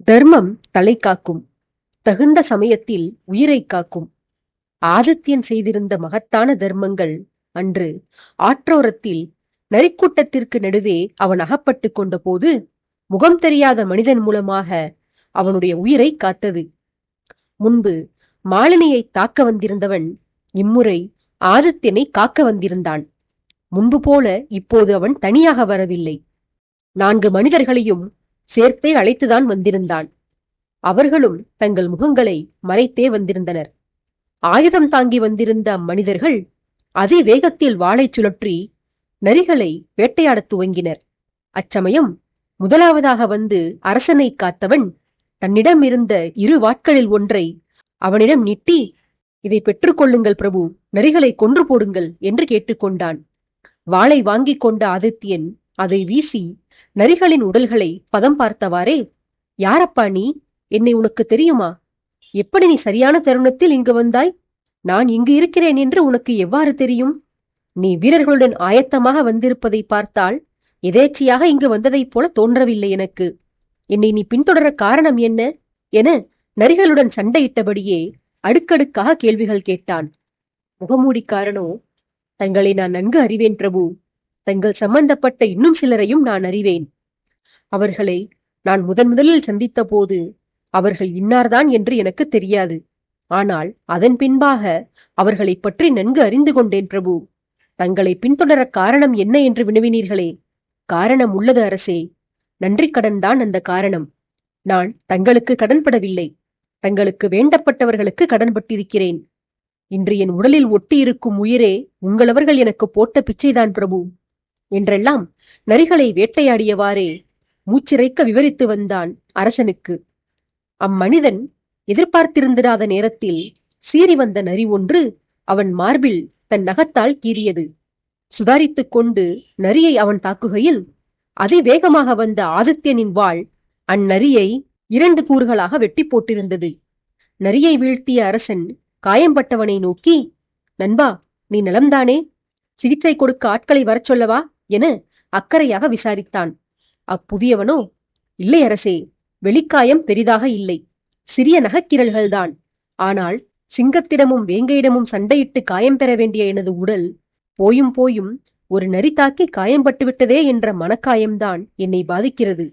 தர்மம் தலை காக்கும், தகுந்த சமயத்தில் உயிரை காக்கும். ஆதித்யன் செய்திருந்த மகத்தான தர்மங்கள் அன்று ஆற்றோரத்தில் நரிக்கூட்டத்திற்கு நடுவே அவன் அகப்பட்டு கொண்ட போது முகம் தெரியாத மனிதன் மூலமாக அவனுடைய உயிரை காத்தது. முன்பு மாலினியை தாக்க வந்திருந்தவன் இம்முறை ஆதித்யனை காக்க வந்திருந்தான். முன்பு போல இப்போது அவன் தனியாக வரவில்லை. 4 மனிதர்களையும் சேர்த்தே அழைத்துதான் வந்திருந்தான். அவர்களும் தங்கள் முகங்களை மறைத்தே வந்திருந்தனர். ஆயுதம் தாங்கி வந்திருந்த அம்மனிதர்கள் அதிவேகத்தில் வாளை சுழற்றி நரிகளை வேட்டையாடத் துவங்கினர். அச்சமயம் முதலாவதாக வந்து அரசனை காத்தவன் தன்னிடம் இருந்த 2 வாட்களில் ஒன்றை அவனிடம் நீட்டி, இதை பெற்றுக்கொள்ளுங்கள் பிரபு, நரிகளை கொன்று போடுங்கள் என்று கேட்டுக்கொண்டான். வாளை வாங்கிக் கொண்ட ஆதித்யன் அதை வீசி நரிகளின் உடல்களை பதம் பார்த்தவாறே, யாரப்பா நீ? என்னை உனக்கு தெரியுமா? எப்படி நீ சரியான தருணத்தில் இங்கு வந்தாய்? நான் இங்கு இருக்கிறேன் என்று உனக்கு எவ்வாறு தெரியும்? நீ வீரர்களுடன் ஆயத்தமாக வந்திருப்பதை பார்த்தால் எதேச்சையாக இங்கு வந்ததைப் போல தோன்றவில்லை எனக்கு. என்னை நீ பின்தொடர காரணம் என்ன என நரிகளுடன் சண்டையிட்டபடியே அடுக்கடுக்காக கேள்விகள் கேட்டான். முகமூடிக்காரனோ, தங்களை நான் நன்கு அறிவேன் பிரபு. தங்கள் சம்பந்தப்பட்ட இன்னும் சிலரையும் நான் அறிவேன். அவர்களை நான் முதலில் சந்தித்த போது அவர்கள் இன்னார்தான் என்று எனக்கு தெரியாது. ஆனால் அதன் பின்பாக அவர்களை பற்றி நன்கு அறிந்து கொண்டேன் பிரபு. தங்களை பின்தொடர காரணம் என்ன என்று வினவினீர்களே, காரணம் உள்ளது அரசே. நன்றி கடன்தான் அந்த காரணம். நான் தங்களுக்கு கடன்படவில்லை, தங்களுக்கு வேண்டப்பட்டவர்களுக்கு கடன்பட்டிருக்கிறேன். இன்று என் உடலில் ஒட்டியிருக்கும் உயிரே உங்களவர்கள் எனக்கு போட்ட பிச்சைதான் பிரபு என்றெல்லாம் நரிகளை வேட்டையாடியவாறே மூச்சிறைக்க விவரித்து வந்தான் அரசனுக்கு. அம்மனிதன் எதிர்பார்த்திருந்திராத நேரத்தில் சீறி வந்த நரி ஒன்று அவன் மார்பில் தன் நகத்தால் கீறியது. சுதாரித்துக் கொண்டு நரியை அவன் தாக்குகையில் அதிவேகமாக வந்த ஆதித்யனின் வாள் அந்நரியை 2 கூறுகளாக வெட்டி போட்டிருந்தது. நரியை வீழ்த்திய அரசன் காயம்பட்டவனை நோக்கி, நண்பா, நீ நலம்தானே? சிகிச்சை கொடுக்க ஆட்களை வரச் சொல்லவா என அக்கறையாக விசாரித்தான். அப்புதியவனோ, இல்லை அரசே, வெளிக்காயம் பெரிதாக இல்லை, சிறிய நகைக்கீறல்கள்தான். ஆனால் சிங்கத்திடமும் வேங்கையிடமும் சண்டையிட்டு காயம் பெற வேண்டிய எனது உடல் போயும் போயும் ஒரு நரி தாக்கி காயம்பட்டு விட்டதே என்ற மனக்காயம்தான் என்னை பாதிக்கிறது.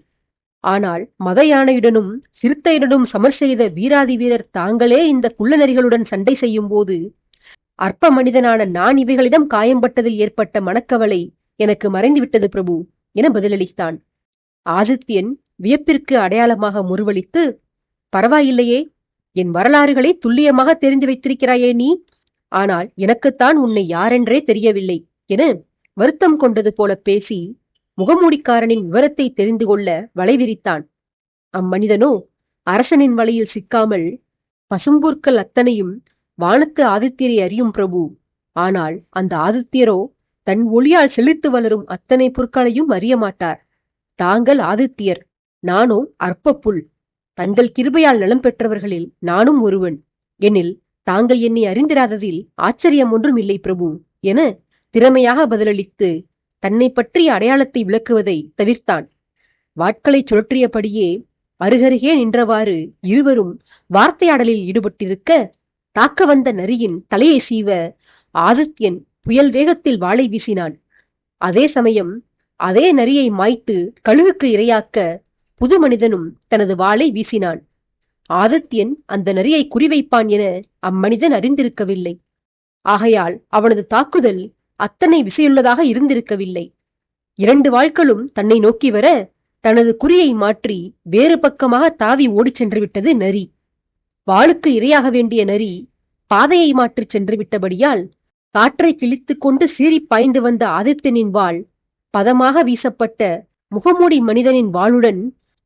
ஆனால் மத யானையுடனும் சிறுத்தையுடனும் சமர் செய்த வீராதி வீரர் தாங்களே இந்த குள்ள நரிகளுடன் சண்டை செய்யும் போது அற்ப மனிதனான நான் இவைகளிடம் காயம்பட்டதில் ஏற்பட்ட மனக்கவலை எனக்கு மறைந்துவிட்டது பிரபு என பதிலளித்தான். ஆதித்யன் வியப்பிற்கு அடையாளமாக முறுவலித்து, பரவாயில்லையே, என் வரலாறுகளை துல்லியமாக தெரிந்து வைத்திருக்கிறாயே நீ. ஆனால் எனக்குத்தான் உன்னை யாரென்றே தெரியவில்லை என வருத்தம் கொண்டது போல பேசி முகமூடிக்காரனின் விவரத்தை தெரிந்து கொள்ள வலை விரித்தான். அம்மனிதனோ அரசனின் வலையில் சிக்காமல், பசும்பூர்கள் அத்தனையும் வானத்து ஆதித்யரை அறியும் பிரபு. ஆனால் அந்த ஆதித்யரோ தன் ஒளியால் செழித்து வளரும் அத்தனை புற்களையும் அறிய மாட்டார். தாங்கள் ஆதித்யர், நானோ அற்ப புல். தங்கள் கிருபையால் நலம் பெற்றவர்களில் நானும் ஒருவன் எனில் தாங்கள் என்னை அறிந்திராததில் ஆச்சரியம் ஒன்றும் இல்லை பிரபு என திறமையாக பதிலளித்து தன்னை பற்றிய அடையாளத்தை விளக்குவதை தவிர்த்தான். வாட்களை சுழற்றியபடியே அருகருகே நின்றவாறு இருவரும் வார்த்தையாடலில் ஈடுபட்டிருக்க, தாக்க வந்த நரியின் தலையை சீவ ஆதித்யன் புயல் வேகத்தில் வாளை வீசினான். அதே சமயம் அதே நரியை மாய்த்து கழுகுக்கு இரையாக்க புது மனிதனும் தனது வாளை வீசினான். ஆதித்யன் அந்த நரியை குறிவைப்பான் என அம்மனிதன் அறிந்திருக்கவில்லை. ஆகையால் அவனது தாக்குதல் அத்தனை விசையுள்ளதாக இருந்திருக்கவில்லை. 2 வாள்களும் தன்னை நோக்கி வர தனது குறியை மாற்றி வேறு பக்கமாக தாவி ஓடிச் சென்று விட்டது நரி. வாளுக்கு இரையாக வேண்டிய நரி பாதையை மாற்றிச் சென்று விட்டபடியால் காற்றை கிழித்துக் கொண்டு சீறி பாய்ந்து வந்த ஆதித்யனின் வாள் பதமாக வீசப்பட்ட முகமூடி மனிதனின் வாளுடன்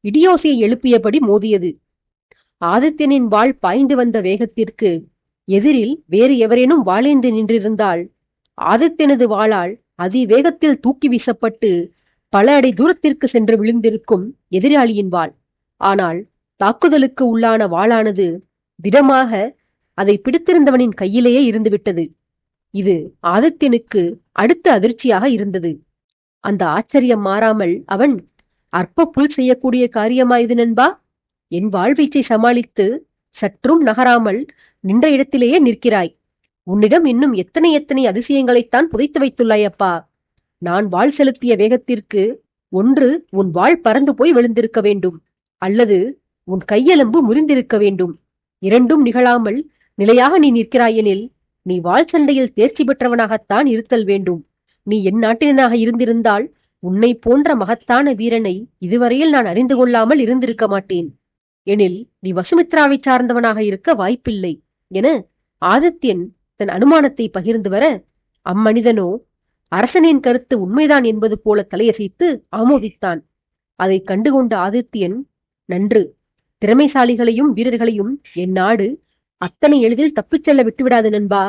இடியோசையை எழுப்பியபடி மோதியது. ஆதித்யனின் வாள் பாய்ந்து வந்த வேகத்திற்கு எதிரில் வேறு எவரேனும் வாளேந்து நின்றிருந்தால் ஆதித்யனது வாளால் அதிவேகத்தில் தூக்கி வீசப்பட்டு பல அடி தூரத்திற்கு சென்று விழுந்திருக்கும் எதிராளியின் வாள். ஆனால் தாக்குதலுக்கு உள்ளான வாளானது திடமாக அதை பிடித்திருந்தவனின் கையிலேயே இருந்துவிட்டது. இது ஆதித்யனுக்கு அடுத்த அதிர்ச்சியாக இருந்தது. அந்த ஆச்சரியம் மாறாமல் அவன், அற்ப புல் செய்யக்கூடிய காரியமா இது நண்பா? என் வாழ்வீச்சை சமாளித்து சற்றும் நகராமல் நின்ற இடத்திலேயே நிற்கிறாய். உன்னிடம் இன்னும் எத்தனை எத்தனை அதிசயங்களைத்தான் புதைத்து வைத்துள்ளாய் அப்பா. நான் வாள் செலுத்திய வேகத்திற்கு ஒன்று உன் வாள் பறந்து போய் விழுந்திருக்க வேண்டும், அல்லது உன் கையெலும்பு முறிந்திருக்க வேண்டும். இரண்டும் நிகழாமல் நிலையாக நீ நிற்கிறாயெனில் நீ வாள் சண்டையில் தேர்ச்சி பெற்றவனாகத்தான் இருத்தல் வேண்டும். நீ என் நாட்டினனாக இருந்திருந்தால் உன்னை போன்ற மகத்தான வீரனை இதுவரையில் நான் அறிந்து கொள்ளாமல் இருந்திருக்க மாட்டேன். எனில் நீ வசுமித்ராவை சார்ந்தவனாக இருக்க வாய்ப்பில்லை என ஆதித்யன் தன் அனுமானத்தை பகிர்ந்து வர, அம்மனிதனோ அரசனின் கருத்து உண்மைதான் என்பது போல தலையசைத்து ஆமோதித்தான். அதை கண்டுகொண்ட ஆதித்யன், நன்று, திறமைசாலிகளையும் வீரர்களையும் என் நாடு அத்தனை எளிதில் தப்பிச் செல்ல விட்டுவிடாது நண்பா.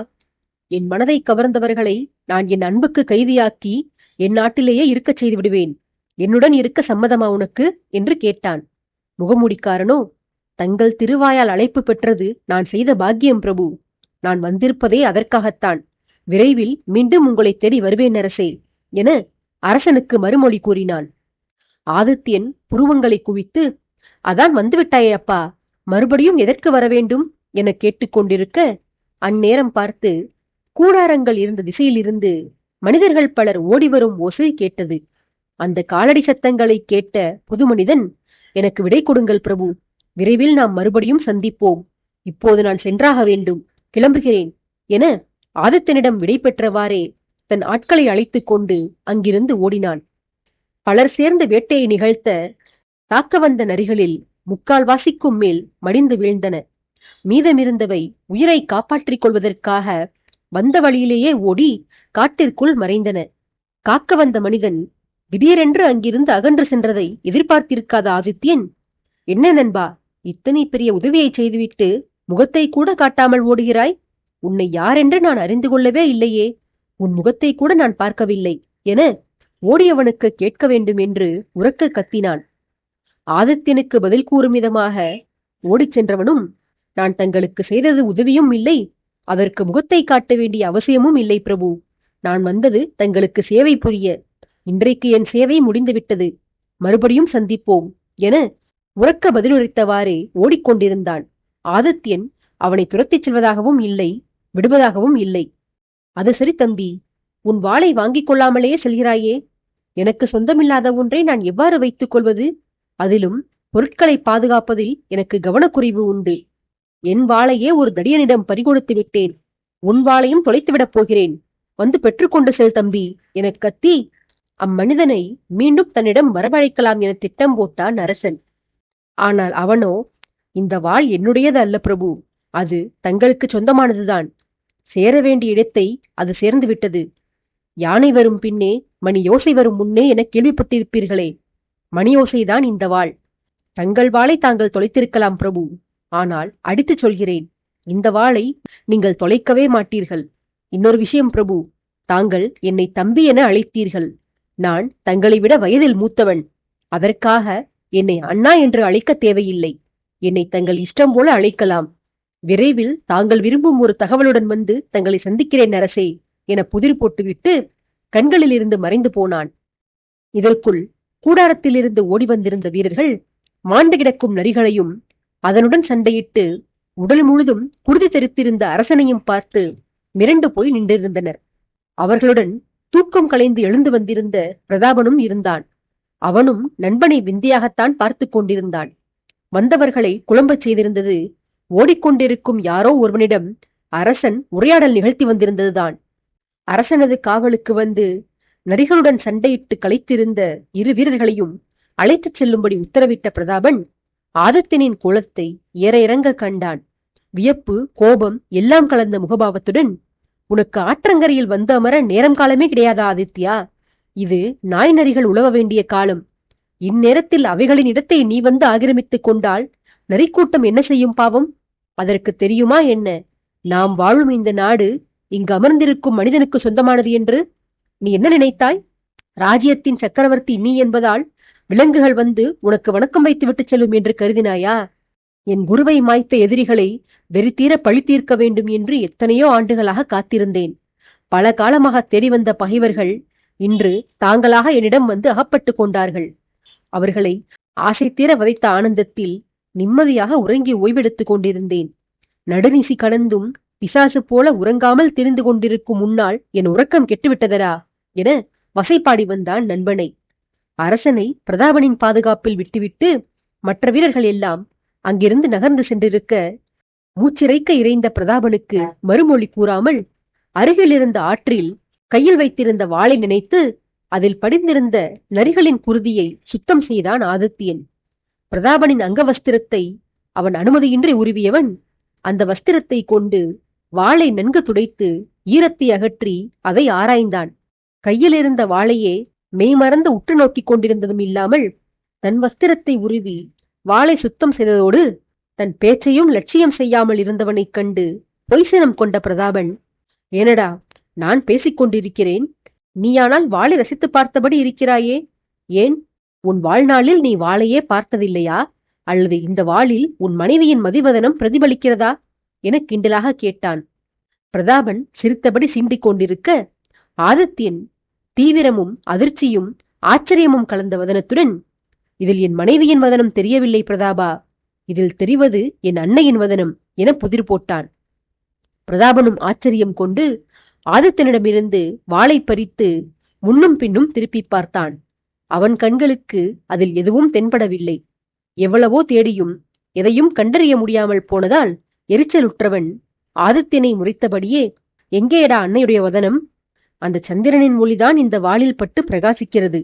என் மனதை கவர்ந்தவர்களை நான் என் அன்புக்கு கைதியாக்கி என் நாட்டிலேயே இருக்கச் செய்து விடுவேன். என்னுடன் இருக்க சம்மதமா உனக்கு என்று கேட்டான். முகமூடிக்காரனோ, தங்கள் திருவாயால் அழைப்பு பெற்றது நான் செய்த பாக்கியம் பிரபு. நான் வந்திருப்பதே அதற்காகத்தான். விரைவில் மீண்டும் உங்களை தேடி வருவேன் அரசே என அரசனுக்கு மறுமொழி கூறினான். ஆதித்யன் புருவங்களை குவித்து, அதான் வந்துவிட்டாயே அப்பா, மறுபடியும் எதற்கு வர வேண்டும் என கேட்டுக்கொண்டிருக்க, அந்நேரம் பார்த்து கூடாரங்கள் இருந்த திசையிலிருந்து மனிதர்கள் பலர் ஓடிவரும் ஓசை கேட்டது. அந்த காலடி சத்தங்களை கேட்ட புது மனிதன், எனக்கு விடை கொடுங்கள் பிரபு, விரைவில் நாம் மறுபடியும் சந்திப்போம். இப்போது நான் சென்றாக வேண்டும், கிளம்புகிறேன் என ஆதித்தனிடம் விடை பெற்றவாறே தன் ஆட்களை அழைத்துக் கொண்டு அங்கிருந்து ஓடினான். பலர் சேர்ந்து வேட்டையை நிகழ்த்த தாக்க வந்த நரிகளில் முக்கால்வாசிக்கும் மேல் மடிந்து வீழ்ந்தன. மீதமிருந்தவை உயிரை காப்பாற்றிக் கொள்வதற்காக வந்த வழியிலேயே ஓடி காட்டிற்குள் மறைந்தன. காக்க வந்த மனிதன் திடீரென்று அங்கிருந்து அகன்று சென்றதை எதிர்பார்த்திருக்காத ஆதித்யன், என்ன நண்பா, இத்தனை பெரிய உதவியை செய்துவிட்டு முகத்தை கூட காட்டாமல் ஓடுகிறாய்? உன்னை யாரென்று நான் அறிந்து கொள்ளவே இல்லையே, உன் முகத்தை கூட நான் பார்க்கவில்லை என ஓடியவனுக்கு கேட்க வேண்டும் என்று உரக்க கத்தினான். ஆதித்யனுக்கு பதில் கூறும் விதமாக ஓடிச் சென்றவனும், நான் தங்களுக்கு செய்தது உதவியும் இல்லை, அதற்கு முகத்தை காட்ட வேண்டிய அவசியமும் இல்லை பிரபு. நான் வந்தது தங்களுக்கு சேவை புரிய. இன்றைக்கு என் சேவை முடிந்துவிட்டது, மறுபடியும் சந்திப்போம் என உரக்க பதிலுரைத்தவாறே ஓடிக்கொண்டிருந்தான். ஆதித்யன் அவனை துரத்திச் செல்வதாகவும் இல்லை, விடுவதாகவும் இல்லை. அது சரி தம்பி, உன் வாளை வாங்கிக் கொள்ளாமலேயே செல்கிறாயே, எனக்கு சொந்தமில்லாத ஒன்றை நான் எவ்வாறு வைத்துக் கொள்வது? அதிலும் பொருட்களை பாதுகாப்பதில் எனக்கு கவனக்குறைவு உண்டு. என் வாளையே ஒரு தடியனிடம் பறிகொடுத்து விட்டேன், உன் வாளையும் தொலைத்துவிடப் போகிறேன், வந்து பெற்றுக்கொண்டு செல் தம்பி என கத்தி அம்மனிதனை மீண்டும் தன்னிடம் வரவழைக்கலாம் என திட்டம் போட்டான் அரசன். ஆனால் அவனோ, இந்த வாள் என்னுடையது அல்ல பிரபு, அது தங்களுக்கு சொந்தமானதுதான். சேர வேண்டிய இடத்தை அது சேர்ந்து விட்டது. யானை வரும் பின்னே மணி யோசை வரும் முன்னே என கேள்விப்பட்டிருப்பீர்களே, மணியோசைதான் இந்த வாள். தங்கள் வாளை தாங்கள் தொலைத்திருக்கலாம் பிரபு, ஆனால் அடித்துச் சொல்கிறேன், இந்த வாளை நீங்கள் தொலைக்கவே மாட்டீர்கள். இன்னொரு விஷயம் பிரபு, தாங்கள் என்னை தம்பி என அழைத்தீர்கள். நான் தங்களை விட வயதில் மூத்தவன். அதற்காக என்னை அண்ணா என்று அழைக்க தேவையில்லை. என்னை தங்கள் இஷ்டம் போல அழைக்கலாம். விரைவில் தாங்கள் விரும்பும் ஒரு தகவலுடன் வந்து தங்களை சந்திக்கிறேன் அரசே என புதிர் போட்டுவிட்டு கண்களில் இருந்து மறைந்து போனான். இதற்குள் கூடாரத்திலிருந்து ஓடி வந்திருந்த வீரர்கள் மாண்டு கிடக்கும் நரிகளையும் அதனுடன் சண்டையிட்டு உடல் முழுதும் குருதி தெரித்திருந்த அரசனையும் பார்த்து மிரண்டு போய் நின்றிருந்தனர். அவர்களுடன் தூக்கம் கலைந்து எழுந்து வந்திருந்த பிரதாபனும் இருந்தான். அவனும் நண்பனை விந்தியாகத்தான் பார்த்து கொண்டிருந்தான். வந்தவர்களை குழம்பச் செய்திருந்தது ஓடிக்கொண்டிருக்கும் யாரோ ஒருவனிடம் அரசன் உரையாடல் நிகழ்த்தி வந்திருந்ததுதான். அரசனது காவலுக்கு வந்து நரிகளுடன் சண்டையிட்டு களைத்திருந்த இரு வீரர்களையும் அழைத்துச் செல்லும்படி உத்தரவிட்ட பிரதாபன் ஆதித்தனின் கோலத்தை ஏற இறங்க கண்டான். வியப்பு, கோபம் எல்லாம் கலந்த முகபாவத்துடன், உனக்கு ஆற்றங்கரையில் வந்து அமர நேரம் காலமே கிடையாதா ஆதித்யா? இது நாய் நரிகள் உழவ வேண்டிய காலம். இந்நேரத்தில் அவைகளின் இடத்தை நீ வந்து ஆக்கிரமித்துக் கொண்டால் நரிக்கூட்டம் என்ன செய்யும் பாவம்? அதற்கு தெரியுமா என்ன, நாம் வாழும் இந்த நாடு இங்கு அமர்ந்திருக்கும் மனிதனுக்கு சொந்தமானது என்று? நீ என்ன நினைத்தாய்? ராஜ்யத்தின் சக்கரவர்த்தி நீ என்பதால் விலங்குகள் வந்து உனக்கு வணக்கம் வைத்து விட்டு செல்லும் என்று கருதினாயா? என் குருவை மாய்த்த எதிரிகளை வெறித்தீர பழி தீர்க்க வேண்டும் என்று எத்தனையோ ஆண்டுகளாக காத்திருந்தேன். பல காலமாக தேடி வந்த பகைவர்கள் இன்று தாங்களாக என்னிடம் வந்து அகப்பட்டு கொண்டார்கள். அவர்களை ஆசை தீர வதைத்த ஆனந்தத்தில் நிம்மதியாக உறங்கி ஓய்வெடுத்துக் கொண்டிருந்தேன். நடுநிசி கடந்தும் பிசாசு போல உறங்காமல் திரிந்து கொண்டிருக்கும் முன்னால் என் உறக்கம் கெட்டுவிட்டதரா என வசைப்பாடி வந்தான் நண்பனை. அரசனை பிரதாபனின் பாதுகாப்பில் விட்டுவிட்டு மற்ற வீரர்கள் எல்லாம் அங்கிருந்து நகர்ந்து சென்றிருக்க, மூச்சிறைக்க இறைந்த பிரதாபனுக்கு மறுமொழி கூறாமல் அருகில் இருந்த ஆற்றில் கையில் வைத்திருந்த வாளை நினைத்து அதில் படிந்திருந்த நரிகளின் குருதியை சுத்தம் செய்தான் ஆதித்யன். பிரதாபனின் அங்கவஸ்திரத்தை அவன் அனுமதியின்றி உருவியவன் அந்த வஸ்திரத்தை கொண்டு வாளை நன்கு துடைத்து ஈரத்தை அகற்றி அதை ஆராய்ந்தான். கையில் இருந்த வாளையே மெய்மறந்து உற்று நோக்கிக் கொண்டிருந்ததும் இல்லாமல் தன் வஸ்திரத்தை உருவி வாளை சுத்தம் செய்ததோடு தன் பேச்சையும் லட்சியம் செய்யாமல் இருந்தவனைக் கண்டு பொய்சனம் கொண்ட பிரதாபன், ஏனடா நான் பேசிக் கொண்டிருக்கிறேன், நீயானால் வாளை ரசித்து பார்த்தபடி இருக்கிறாயே, ஏன் உன் வாழ்நாளில் நீ வாளையே பார்த்ததில்லையா, அல்லது இந்த வாளில் உன் மனைவியின் மதிவதனம் பிரதிபலிக்கிறதா என கிண்டலாக கேட்டான். பிரதாபன் சிரித்தபடி சீண்டிக் கொண்டிருக்க, ஆதித்யன் தீவிரமும் அதிர்ச்சியும் ஆச்சரியமும் கலந்த வதனத்துடன், இதில் என் மனைவியின் வதனம் தெரியவில்லை பிரதாபா, இதில் தெரிவது என் அன்னையின் வதனம் என புதிர் போட்டான். பிரதாபனும் ஆச்சரியம் கொண்டு ஆதித்தனிடமிருந்து வாளை பறித்து முன்னும் பின்னும் திருப்பி பார்த்தான். அவன் கண்களுக்கு அதில் எதுவும் தென்படவில்லை. எவ்வளவோ தேடியும் எதையும் கண்டறிய முடியாமல் போனதால் எரிச்சலுற்றவன் ஆதித்யனை முறைத்தபடியே, எங்கேடா அன்னையுடைய வதனம்? அந்த சந்திரனின் ஒளிதான் இந்த வாளில் பட்டு பிரகாசிக்கிறது.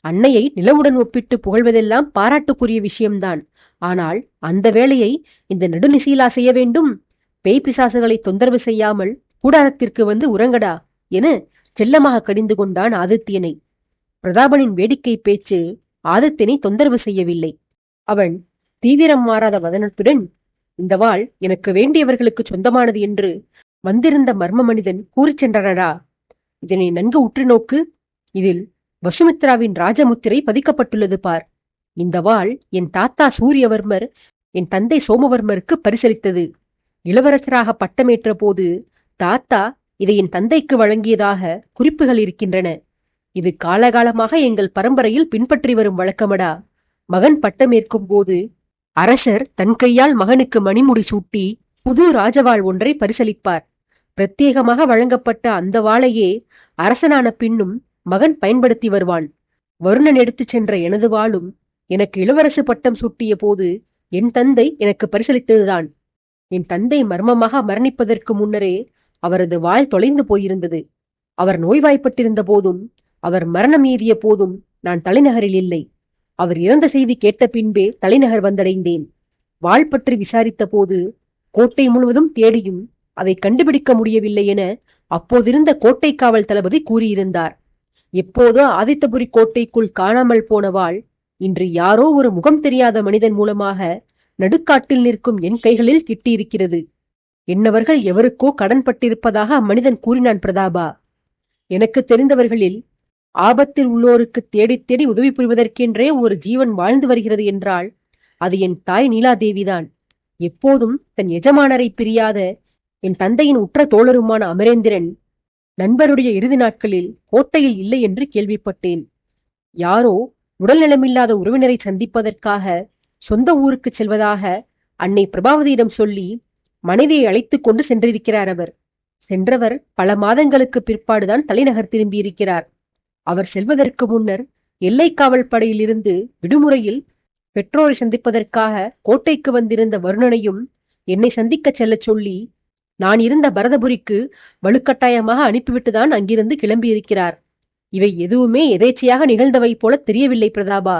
அன்னையை நிலவுடன் ஒப்பிட்டு புகழ்வதெல்லாம் பாராட்டுக்குரிய விஷயம்தான். ஆனால் அந்த வேளையை இந்த நடுநிசையிலா செய்ய வேண்டும்? பேய் பிசாசுகளை தொந்தரவு செய்யாமல் கூடாரத்திற்கு வந்து உறங்கடா என செல்லமாக கடிந்து கொண்டான் ஆதித்யனை. பிரதாபனின் வேடிக்கை பேச்சு ஆதித்யனை தொந்தரவு செய்யவில்லை. அவன் தீவிரம் மாறாத வதனத்துடன், இந்த வாள் எனக்கு வேண்டியவர்களுக்கு சொந்தமானது என்று வந்திருந்த மர்ம மனிதன் கூறிச் சென்றனடா. இதனை நன்கு உற்று நோக்கு. இதில் வசுமித்ராவின் ராஜமுத்திரை பதிக்கப்பட்டுள்ளது பார். இந்த வாள் என் தாத்தா சூரியவர்மர் என் தந்தை சோமவர்மருக்கு பரிசளித்தது. இளவரசராக பட்டமேற்ற போது தாத்தா இதை என் தந்தைக்கு வழங்கியதாக குறிப்புகள் இருக்கின்றன. இது காலகாலமாக எங்கள் பரம்பரையில் பின்பற்றி வரும் வழக்கமடா. மகன் பட்டமேற்கும் போது அரசர் தன் கையால் மகனுக்கு மணிமுடி சூட்டி புது ராஜவாள் ஒன்றை பரிசளிப்பார். பிரத்யேகமாக வழங்கப்பட்ட அந்த வாளையே அரசனான பின்னும் மகன் பயன்படுத்தி வருவான். வருணன் எடுத்துச் சென்ற எனது வாளும் எனக்கு இளவரசு பட்டம் சூட்டிய போது என் தந்தை எனக்கு பரிசளித்ததுதான். என் தந்தை மர்மமாக மரணிப்பதற்கு முன்னரே அவரது வாள் தொலைந்து போயிருந்தது. அவர் நோய்வாய்ப்பட்டிருந்த போதும் அவர் மரணம் ஏறிய போதும் நான் தலைநகரில் இல்லை. அவர் இறந்த செய்தி கேட்ட பின்பே தலைநகர் வந்தடைந்தேன். வாள் பற்றி விசாரித்த போது கோட்டை முழுவதும் தேடியும் அதை கண்டுபிடிக்க முடியவில்லை என அப்போதிருந்த கோட்டை காவல் தளபதி கூறியிருந்தார். எப்போதோ ஆதித்தபுரி கோட்டைக்குள் காணாமல் போன வாள் இன்று யாரோ ஒரு முகம் தெரியாத மனிதன் மூலமாக நடுக்காட்டில் நிற்கும் என் கைகளில் கிட்டியிருக்கிறது. என்னவர்கள் எவருக்கோ கடன் பட்டிருப்பதாக அம்மனிதன் கூறினான் பிரதாபா. எனக்கு தெரிந்தவர்களில் ஆபத்தில் உள்ளோருக்கு தேடி தேடி உதவி புரிவதற்கென்றே ஒரு ஜீவன் வாழ்ந்து வருகிறது என்றால் அது என் தாய் நீலாதேவிதான். எப்போதும் தன் எஜமானரை பிரியாத என் தந்தையின் உற்ற தோழருமான அமரேந்திரன் நண்பருடைய இறுதி நாட்களில் கோட்டையில் இல்லை என்று கேள்விப்பட்டேன். யாரோ உடல்நலமில்லாத உறவினரை சந்திப்பதற்காக சொந்த ஊருக்கு செல்வதாக அன்னை பிரபாவதியிடம் சொல்லி மனைவியை அழைத்துக் கொண்டு சென்றிருக்கிறார். அவர் சென்றவர் பல மாதங்களுக்கு பிற்பாடுதான் தலைநகர் திரும்பியிருக்கிறார். அவர் செல்வதற்கு முன்னர் எல்லைக்காவல் படையிலிருந்து விடுமுறையில் பெற்றோரை சந்திப்பதற்காக கோட்டைக்கு வந்திருந்த வருணனையும் என்னை சந்திக்கச் செல்லச் சொல்லி நான் இருந்த பரதபுரிக்கு வலுக்கட்டாயமாக அனுப்பிவிட்டுதான் அங்கிருந்து கிளம்பியிருக்கிறார். இவை எதுவுமே எதேச்சையாக நிகழ்ந்தவை போல தெரியவில்லை பிரதாபா.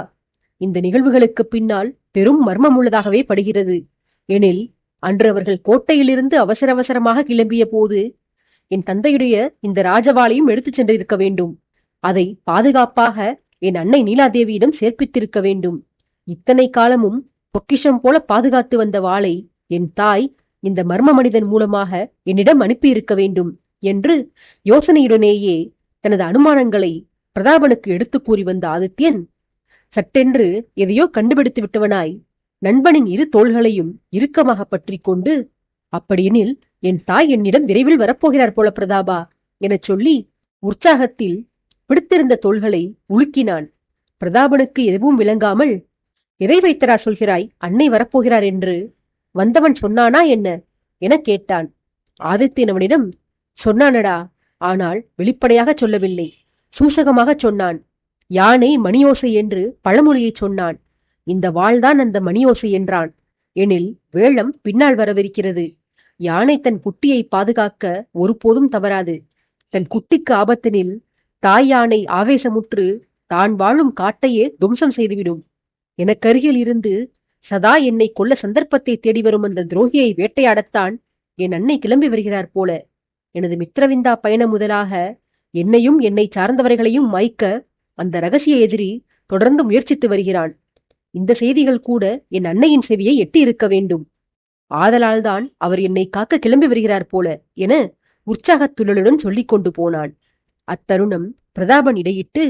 இந்த நிகழ்வுகளுக்கு பின்னால் பெரும் மர்மம் உள்ளதாகவே படுகிறது. எனில் அன்று அவர்கள் கோட்டையிலிருந்து அவசர அவசரமாக கிளம்பிய போது என் தந்தையுடைய இந்த ராஜவாளையும் எடுத்துச் சென்றிருக்க வேண்டும். அதை பாதுகாப்பாக என் அன்னை நீலாதேவியிடம் சேர்ப்பித்திருக்க வேண்டும். இத்தனை காலமும் பொக்கிஷம் போல பாதுகாத்து வந்த வாளை என் தாய் இந்த மர்ம மனிதன் மூலமாக என்னிடம் அனுப்பியிருக்க வேண்டும் என்று யோசனையுடனேயே தனது அனுமானங்களை பிரதாபனுக்கு எடுத்து கூறி வந்த ஆதித்யன் சட்டென்று எதையோ கண்டுபிடித்து விட்டவனாய் நண்பனின் இரு தோள்களையும் இறுக்கமாக பற்றி கொண்டு, அப்படியெனில் என் தாய் என்னிடம் விரைவில் வரப்போகிறார் போல பிரதாபா எனச் சொல்லி உற்சாகத்தில் பிடித்திருந்த தோள்களை உலுக்கினான். பிரதாபனுக்கு எதுவும் விளங்காமல், எதை வைத்தடா சொல்கிறாய்? அன்னை வரப்போகிறார் என்று வந்தவன் சொன்னானா என்ன எனக் கேட்டான். ஆதித்யன் அவனிடம், சொன்னானடா, ஆனால் வெளிப்படையாக சொல்லவில்லை, சூசகமாக சொன்னான். யானை மணியோசை என்று பழமொழியை சொன்னான். இந்த வாள்தான் அந்த மணியோசை என்றான். எனில் வேளம் பின்னால் வரவிருக்கிறது. யானை தன் குட்டியை பாதுகாக்க ஒருபோதும் தவறாது. தன் குட்டிக்கு ஆபத்தெனில் தாய் யானை ஆவேசமுற்று தான் வாழும் காட்டையே துவம்சம் செய்துவிடும். எனக்கருகில் இருந்து சதா என்னை கொல்ல சந்தர்ப்பத்தை தேடி வரும் அந்த துரோகியை வேட்டையாடத்தான் என் அன்னை கிளம்பி வருகிறார் போல. எனது மித்ரவிந்தா பயணம் முதலாக என்னையும் என்னை சார்ந்தவர்களையும் மாய்க்க அந்த ரகசிய எதிரி தொடர்ந்து முயற்சித்து வருகிறான். இந்த செய்திகள் கூட என் அன்னையின் செவியை எட்டி இருக்க வேண்டும். ஆதலால்தான் அவர் என்னை காக்க கிளம்பி வருகிறார் போல என உற்சாகத்துள்ளலுடன் சொல்லிக் கொண்டு போனான். அத்தருணம் பிரதாபன் இடையிட்டு,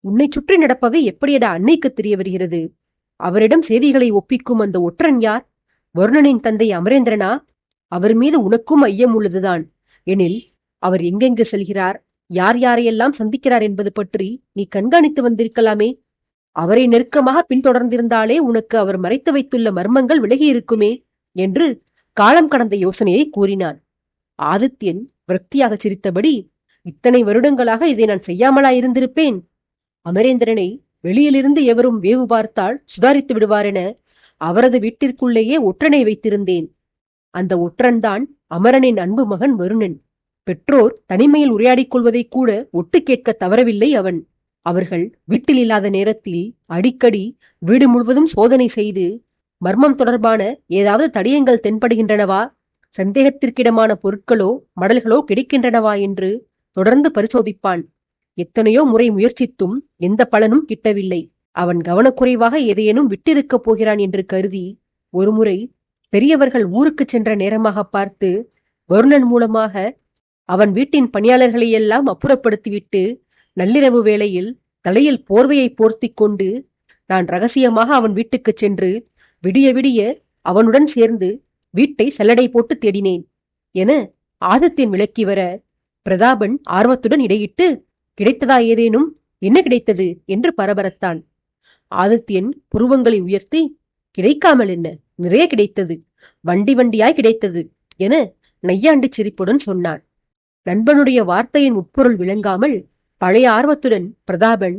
உன்னை சுற்றி நடப்பவை எப்படியடா அன்னைக்கு தெரிய வருகிறது? அவரிடம் செய்திகளை ஒப்பிக்கும் அந்த ஒற்றன் யார்? வருணனின் தந்தை அமரேந்திரனா? அவர் மீது உனக்கும் ஐயம் உள்ளதுதான். எனில் அவர் எங்கெங்கு செல்கிறார், யார் யாரையெல்லாம் சந்திக்கிறார் என்பது பற்றி நீ கண்காணித்து வந்திருக்கலாமே. அவரை நெருக்கமாக பின்தொடர்ந்திருந்தாலே உனக்கு அவர் மறைத்து வைத்துள்ள மர்மங்கள் விலகி இருக்குமே என்று காலம் கடந்த யோசனையை கூறினான். ஆதித்யன் விரக்தியாக சிரித்தபடி, இத்தனை வருடங்களாக இதை நான் செய்யாமலா இருந்திருப்பேன்? அமரேந்திரனை வெளியிலிருந்து எவரும் வேவு பார்த்தால் சுதாரித்து விடுவாரென அவரது வீட்டிற்குள்ளேயே ஒற்றனை வைத்திருந்தேன். அந்த ஒற்றன்தான் அமரனின் அன்பு மகன் வருணன். பெற்றோர் தனிமையில் உரையாடிக் கொள்வதை கூட ஒட்டு கேட்க தவறவில்லை அவன். அவர்கள் வீட்டில் இல்லாத நேரத்தில் அடிக்கடி வீடு முழுவதும் சோதனை செய்து மர்மம் தொடர்பான ஏதாவது தடயங்கள் தென்படுகின்றனவா, சந்தேகத்திற்கிடமான பொருட்களோ மடல்களோ கிடைக்கின்றனவா என்று தொடர்ந்து பரிசோதிப்பான். எத்தனையோ முறை முயற்சித்தும் எந்த பலனும் கிட்டவில்லை. அவன் கவனக்குறைவாக எதையேனும் விட்டிருக்கப் போகிறான் என்று கருதி ஒருமுறை பெரியவர்கள் ஊருக்குச் சென்ற நேரமாக பார்த்து வருணன் மூலமாக அவன் வீட்டின் பணியாளர்களையெல்லாம் அப்புறப்படுத்திவிட்டு நள்ளிரவு வேளையில் தலையில் போர்வையை போர்த்திக் கொண்டு நான் ரகசியமாக அவன் வீட்டுக்குச் சென்று விடிய விடிய அவனுடன் சேர்ந்து வீட்டை சல்லடை போட்டு தேடினேன் என ஆதித்யன் விளக்கி வர, பிரதாபன் ஆர்வத்துடன் இடையிட்டு, கிடைத்ததா ஏதேனும்? என்ன கிடைத்தது என்று பரபரத்தான். ஆதித்யன் புருவங்களை உயர்த்தி, கிடைக்காமல் என்ன, நிறைய கிடைத்தது, வண்டி வண்டியாய் கிடைத்தது என நையாண்டி சிரிப்புடன் சொன்னான். நண்பனுடைய வார்த்தையின் உட்பொருள் விளங்காமல் பழைய ஆர்வத்துடன் பிரதாபன்,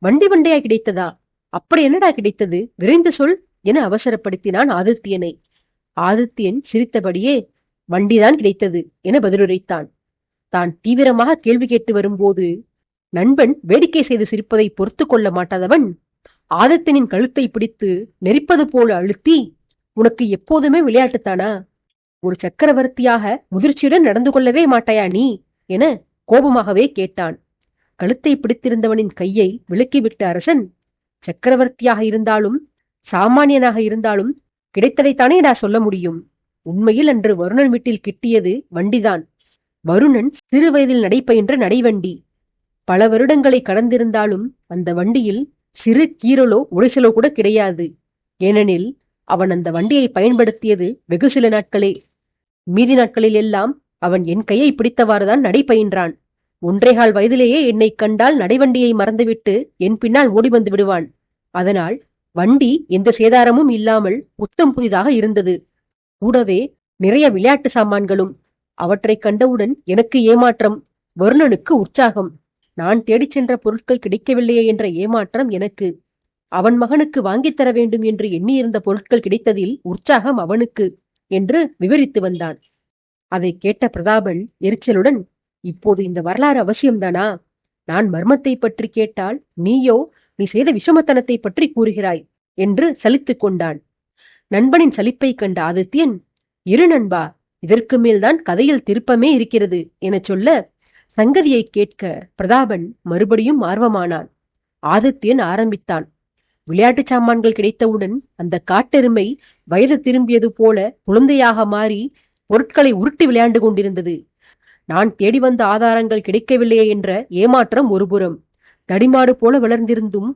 வண்டி வண்டியாய் கிடைத்ததா? அப்படி என்னடா கிடைத்தது, விரைந்து சொல் என அவசரப்படுத்தினான் ஆதித்யனை. ஆதித்யன் சிரித்தபடியே, வண்டிதான் கிடைத்தது என பதிலுரைத்தான். தான் தீவிரமாக கேள்வி கேட்டு வரும்போது நண்பன் வேடிக்கை செய்து சிரிப்பதை பொறுத்து கொள்ள மாட்டாதவன் ஆதித்யனின் கழுத்தை பிடித்து நெரிப்பது போல அழுத்தி, உனக்கு எப்போதுமே விளையாட்டுத்தானா? ஒரு சக்கரவர்த்தியாக முதிர்ச்சியுடன் நடந்து கொள்ளவே மாட்டாயா நீ என கோபமாகவே கேட்டான். கழுத்தை பிடித்திருந்தவனின் கையை விலக்கிவிட்ட அரசன், சக்கரவர்த்தியாக இருந்தாலும் சாமானியனாக இருந்தாலும் கிடைத்ததைத்தானேடா சொல்ல முடியும். உண்மையில் அன்று வருணன் வீட்டில் கிட்டியது வண்டிதான். வருணன் சிறு வயதில் நடைபயின்ற நடைவண்டி. பல வருடங்களை கடந்திருந்தாலும் அந்த வண்டியில் சிறு கீறலோ உடைசலோ கூட கிடையாது. ஏனெனில் அவன் அந்த வண்டியை பயன்படுத்தியது வெகு சில நாட்களே. மீதி நாட்களில் எல்லாம் அவன் என் கையை பிடித்தவாறுதான் நடைபயின்றான். 1.25 வயதிலேயே என்னை கண்டால் நடைவண்டியை மறந்துவிட்டு என் பின்னால் ஓடி வந்து விடுவான். அதனால் வண்டி எந்த சேதாரமும் இல்லாமல் புத்தம் புதிதாக இருந்தது. கூடவே நிறைய விளையாட்டு சாமான்களும். அவற்றை கண்டவுடன் எனக்கு ஏமாற்றம், வருணனுக்கு உற்சாகம். நான் தேடிச் சென்ற பொருட்கள் கிடைக்கவில்லையே என்ற ஏமாற்றம் எனக்கு. அவன் மகனுக்கு வாங்கித் தர வேண்டும் என்று எண்ணியிருந்த பொருட்கள் கிடைத்ததில் உற்சாகம் அவனுக்கு என்று விவரித்து வந்தான். அதை கேட்ட பிரதாபன் எரிச்சலுடன், இப்போது இந்த வரலாறு அவசியம்தானா? நான் மர்மத்தை பற்றி கேட்டால் நீயோ நீ செய்த விஷமத்தனத்தை பற்றி கூறுகிறாய் என்று சலித்துக் கொண்டான். நண்பனின் சலிப்பை கண்ட ஆதித்யன், இரு நண்பா, இதற்கு மேல்தான் கதையில் திருப்பமே இருக்கிறது எனச் சொல்ல, சங்கதியை கேட்க பிரதாபன் மறுபடியும் ஆர்வமானான். ஆதித்யன் ஆரம்பித்தான். விளையாட்டுச் சாமான்கள் கிடைத்தவுடன் அந்த காட்டெருமை வயது திரும்பியது போல குழந்தையாக மாறி பொருட்களை உருட்டி விளையாண்டு கொண்டிருந்தது. நான் தேடி வந்த ஆதாரங்கள் கிடைக்கவில்லையே என்ற ஏமாற்றம் ஒருபுறம், தடிமாடு போல வளர்ந்திருந்தும்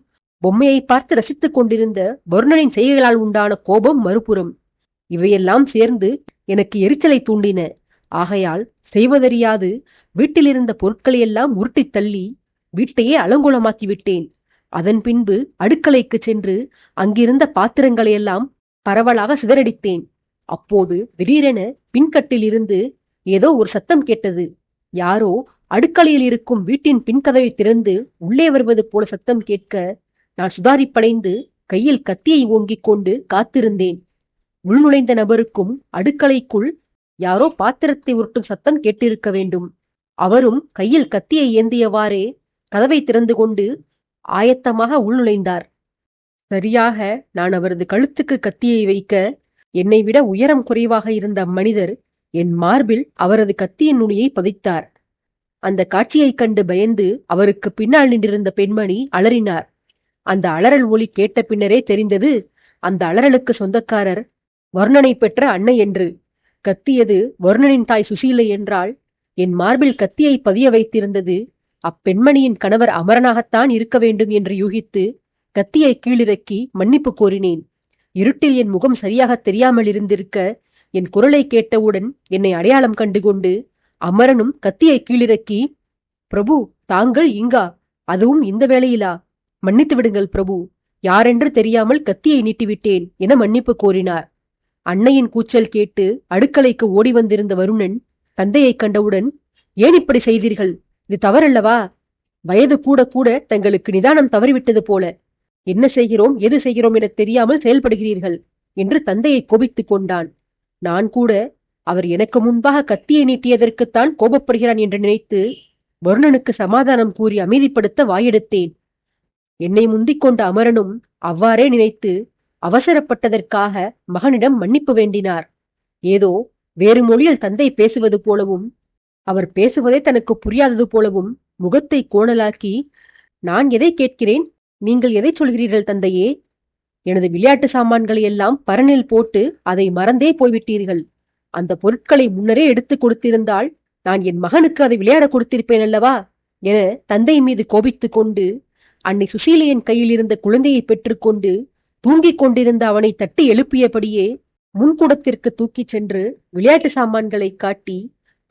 பொம்மையை பார்த்து ரசித்துக் கொண்டிருந்த வருணனின் செய்கைகளால் உண்டான கோபம் மறுபுறம். இவையெல்லாம் சேர்ந்து எனக்கு எரிச்சலை தூண்டின. ஆகையால் செய்வதறியாது வீட்டிலிருந்த பொருட்களையெல்லாம் உருட்டித் தள்ளி வீட்டையே அலங்கோலமாக்கி விட்டேன். அதன் பின்பு அடுக்கலைக்கு சென்று அங்கிருந்த பாத்திரங்களையெல்லாம் பரவலாக சிதறடித்தேன். அப்போது திடீரென பின்கட்டில் இருந்து ஏதோ ஒரு சத்தம் கேட்டது. யாரோ அடுக்கலையில் இருக்கும் வீட்டின் பின்கதவை திறந்து உள்ளே வருவது போல சத்தம் கேட்க நான் சுதாரிப்படைந்து கையில் கத்தியை ஓங்கிக் கொண்டு காத்திருந்தேன். உள்நுழைந்த நபருக்கும் அடுக்கலைக்குள் யாரோ பாத்திரத்தை உருட்டும் சத்தம் கேட்டிருக்க வேண்டும். அவரும் கையில் கத்தியை ஏந்தியவாறே கதவை திறந்து கொண்டு ஆயத்தமாக உள்நுழைந்தார். சரியாக நான் அவரது கழுத்துக்கு கத்தியை வைக்க என்னை விட உயரம் குறைவாக இருந்த அம்மனிதர் என் மார்பில் அவரது கத்தியின் நுனியை பதித்தார். அந்த காட்சியைக் கண்டு பயந்து அவருக்கு பின்னால் நின்றிருந்த பெண்மணி அலறினார். அந்த அலறல் ஒலி கேட்ட பின்னரே தெரிந்தது அந்த அலறலுக்கு சொந்தக்காரர் வர்ணனை பெற்ற அன்னை என்று. கத்தியது வர்ணனின் தாய் சுசீலை என்றால் என் மார்பில் கத்தியை பதிய வைத்திருந்தது அப்பெண்மணியின் கணவர் அமரனாகத்தான் இருக்க வேண்டும் என்று யூகித்து கத்தியை கீழிறக்கி மன்னிப்பு கோரினேன். இருட்டில் என் முகம் சரியாக தெரியாமல் இருந்திருக்க என் குரலை கேட்டவுடன் என்னை அடையாளம் கண்டுகொண்டு அமரனும் கத்தியை கீழிறக்கி, பிரபு, தாங்கள் இங்கா? அதுவும் இந்த வேளையிலா? மன்னித்து விடுங்கள் பிரபு, யாரென்று தெரியாமல் கத்தியை நீட்டிவிட்டேன் என மன்னிப்பு கோரினார். அன்னையின் கூச்சல் கேட்டு அடுக்கலைக்கு ஓடி வந்திருந்த வருணன் தந்தையைக் கண்டவுடன், ஏன் இப்படி செய்தீர்கள்? இது தவறல்லவா? வயது கூட கூட தங்களுக்கு நிதானம் தவறிவிட்டது போல. என்ன செய்கிறோம் எது செய்கிறோம் என தெரியாமல் செயல்படுகிறீர்கள் என்று தந்தையை கோபித்துக் கொண்டான். நான் கூட அவர் எனக்கு முன்பாக கத்தியை நீட்டியதற்குத்தான் கோபப்படுகிறான் என்று நினைத்து வருணனுக்கு சமாதானம் கூறி அமைதிப்படுத்த வாயெடுத்தேன். என்னை முந்திக் கொண்ட அமரனும் அவ்வாறே நினைத்து அவசரப்பட்டதற்காக மகனிடம் மன்னிப்பு வேண்டினார். ஏதோ வேறு மொழியில் தந்தை பேசுவது போலவும் அவர் பேசுவதே தனக்கு புரியாதது போலவும் முகத்தை கோணலாக்கி, நான் எதை கேட்கிறேன், நீங்கள் எதை சொல்கிறீர்கள் தந்தையே? எனது விளையாட்டு சாமான்களை எல்லாம் பரனில் போட்டு அதை மறந்தே போய்விட்டீர்கள். அந்த பொருட்களை முன்னரே எடுத்துக் கொடுத்திருந்தால் நான் என் மகனுக்கு அதை விளையாட கொடுத்திருப்பேன் அல்லவா என தந்தை மீது கோபித்துக் கொண்டு அன்னை சுசீலையின் கையில் இருந்த குழந்தையை பெற்றுக்கொண்டு தூங்கிக் கொண்டிருந்த அவனை தட்டி எழுப்பியபடியே முன்கூடத்திற்கு தூக்கிச் சென்று விளையாட்டு சாமான்களை காட்டி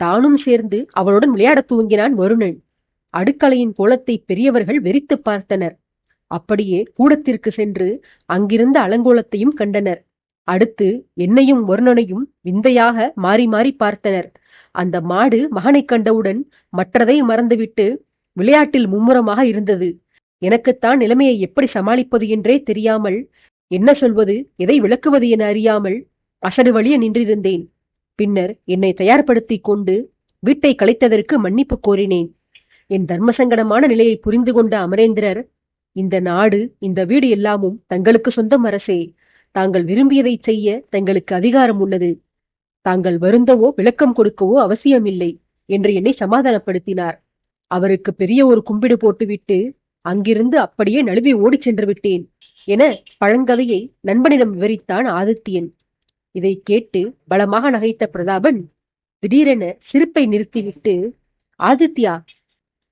தானும் சேர்ந்து அவளுடன் விளையாட துவங்கினான் வருணன். அடுக்கலையின் கோலத்தை பெரியவர்கள் வெறித்து பார்த்தனர். அப்படியே கூடத்திற்கு சென்று அங்கிருந்த அலங்கோலத்தையும் கண்டனர். அடுத்து என்னையும் வருணனையும் விந்தையாக மாறி மாறி பார்த்தனர். அந்த மாடு மகனை கண்டவுடன் மற்றதை மறந்துவிட்டு விளையாட்டில் மும்முரமாக இருந்தது. எனக்குத்தான் நிலைமையை எப்படி சமாளிப்பது என்றே தெரியாமல், என்ன சொல்வது எதை விளக்குவது என அறியாமல் அசடு வழிய நின்றிருந்தேன். பின்னர் என்னை தயார்படுத்திக் கொண்டு வீட்டை கலைத்ததற்கு மன்னிப்பு கோரினேன். என் தர்மசங்கடமான நிலையை புரிந்து கொண்ட அமரேந்திரர், இந்த நாடு இந்த வீடு எல்லாமும் தங்களுக்கு சொந்தம் அரசே. தாங்கள் விரும்பியதை செய்ய தங்களுக்கு அதிகாரம் உள்ளது. தாங்கள் வருந்தவோ விளக்கம் கொடுக்கவோ அவசியமில்லை என்று என்னை சமாதானப்படுத்தினார். அவருக்கு பெரிய ஒரு கும்பிடு போட்டுவிட்டு அங்கிருந்து அப்படியே நழுவி ஓடிச் சென்று விட்டேன் என பழங்கதையை நண்பனிடம் விவரித்தான் ஆதித்யன். இதை கேட்டு பலமாக நகைத்த பிரதாபன் திடீரென சிரிப்பை நிறுத்திவிட்டு, ஆதித்யா,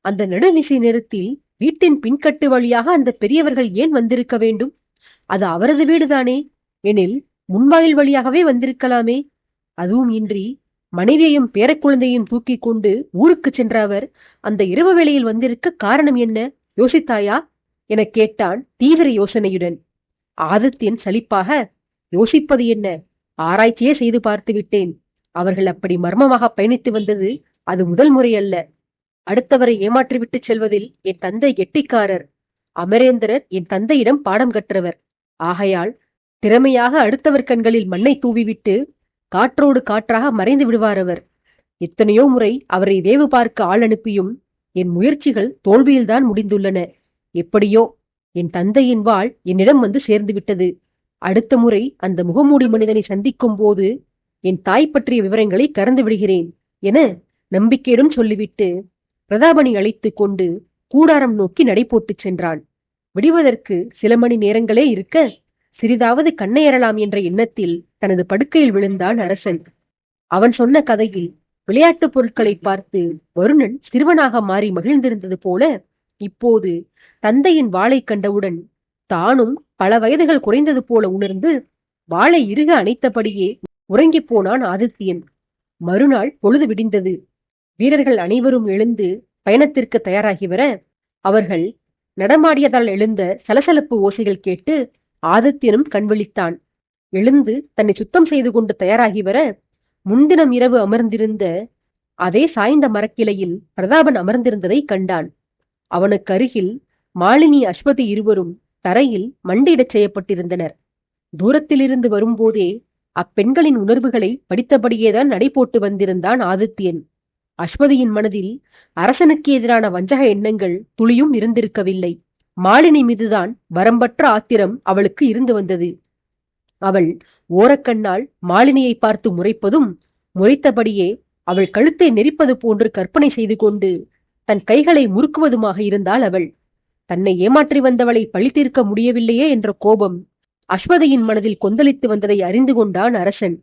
அந்த நடுநிசை நேரத்தில் வீட்டின் பின்கட்டு வழியாக அந்த பெரியவர்கள் ஏன் வந்திருக்க வேண்டும்? அது அவரது வீடுதானே, எனில் முன்வாயில் வழியாகவே வந்திருக்கலாமே. அதுவும் இன்றி மனைவியையும் பேரக்குழந்தையும் தூக்கி கொண்டு ஊருக்கு சென்ற அவர் அந்த இரவு வேளையில் வந்திருக்க காரணம் என்ன, யோசித்தாயா என கேட்டான் தீவிர யோசனையுடன். ஆதித்யன் சலிப்பாக, யோசிப்பது என்ன, ஆராய்ச்சியே செய்து பார்த்து விட்டேன். அவர்கள் அப்படி மர்மமாக பயணித்து வந்தது அது முதல் முறை அல்ல. அடுத்தவரை ஏமாற்றிவிட்டு செல்வதில் என் தந்தை கெட்டிக்காரர். அமரேந்திரர் என் தந்தையிடம் பாடம் கற்றவர். ஆகையால் திறமையாக அடுத்தவர் கண்களில் மண்ணை தூவிவிட்டு காற்றோடு காற்றாக மறைந்து விடுவார் அவர். எத்தனையோ முறை அவரை வேவு பார்க்க ஆள் அனுப்பியும் என் முயற்சிகள் தோல்வியில்தான் முடிந்துள்ளன. எப்படியோ என் தந்தையின் வாள் என்னிடம் வந்து சேர்ந்து விட்டது. அடுத்த முறை அந்த முகமூடி மனிதனை சந்திக்கும் போது என் தாய் பற்றிய விவரங்களை கறந்து விடுகிறேன் என நம்பிக்கையுடன் சொல்லிவிட்டு பிரதாபனை அழைத்து கொண்டு கூடாரம் நோக்கி நடை போட்டுச் சென்றான். விடுவதற்கு சில மணி நேரங்களே இருக்க சிறிதாவது கண்ணையறலாம் என்ற எண்ணத்தில் தனது படுக்கையில் விழுந்தான் அரசன். அவன் சொன்ன கதையில் விளையாட்டுப் பொருட்களை பார்த்து வருணன் சிறுவனாக மாறி மகிழ்ந்திருந்தது போல இப்போது தந்தையின் வாளை கண்டவுடன் தானும் பல வயதுகள் குறைந்தது போல உணர்ந்து வாளை இறுக அணைத்தபடியே உறங்கிப் போனான் ஆதித்யன். மறுநாள் பொழுது விடிந்தது. வீரர்கள் அனைவரும் எழுந்து பயணத்திற்கு தயாராகி வர அவர்கள் நடமாடியதால் எழுந்த சலசலப்பு ஓசைகள் கேட்டு ஆதித்யனும் கண்விழித்தான். எழுந்து தன்னை சுத்தம் செய்து கொண்டு தயாராகி வர, முன்தினம் இரவு அமர்ந்திருந்த அதே சாய்ந்த மரக்கிளையில் பிரதாபன் அமர்ந்திருந்ததை கண்டான். அவனுக்கு அருகில் மாலினி, அஸ்வதி இருவரும் தரையில் மண்டியிடச் செய்யப்பட்டிருந்தனர். தூரத்திலிருந்து வரும்போதே அப்பெண்களின் உணர்வுகளை படித்தபடியேதான் நடைபோட்டு வந்திருந்தான் ஆதித்யன். அஸ்வதியின் மனதில் அரசனுக்கு எதிரான வஞ்சக எண்ணங்கள் துளியும் இருந்திருக்கவில்லை. மாலினி மீதுதான் வரம்பற்ற ஆத்திரம் அவளுக்கு இருந்து வந்தது. அவள் ஓரக்கண்ணால் மாலினியை பார்த்து முறைப்பதும், முறைத்தபடியே அவள் கழுத்தை நெரிப்பது போன்று கற்பனை செய்து கொண்டு தன் கைகளை முறுக்குவதுமாக இருந்தாள் அவள். தன்னை ஏமாற்றி வந்தவளை பழி தீர்க்க முடியவில்லையே என்ற கோபம் அஸ்வதியின் மனதில் கொந்தளித்து வந்ததை அறிந்து கொண்டான் அரசன்.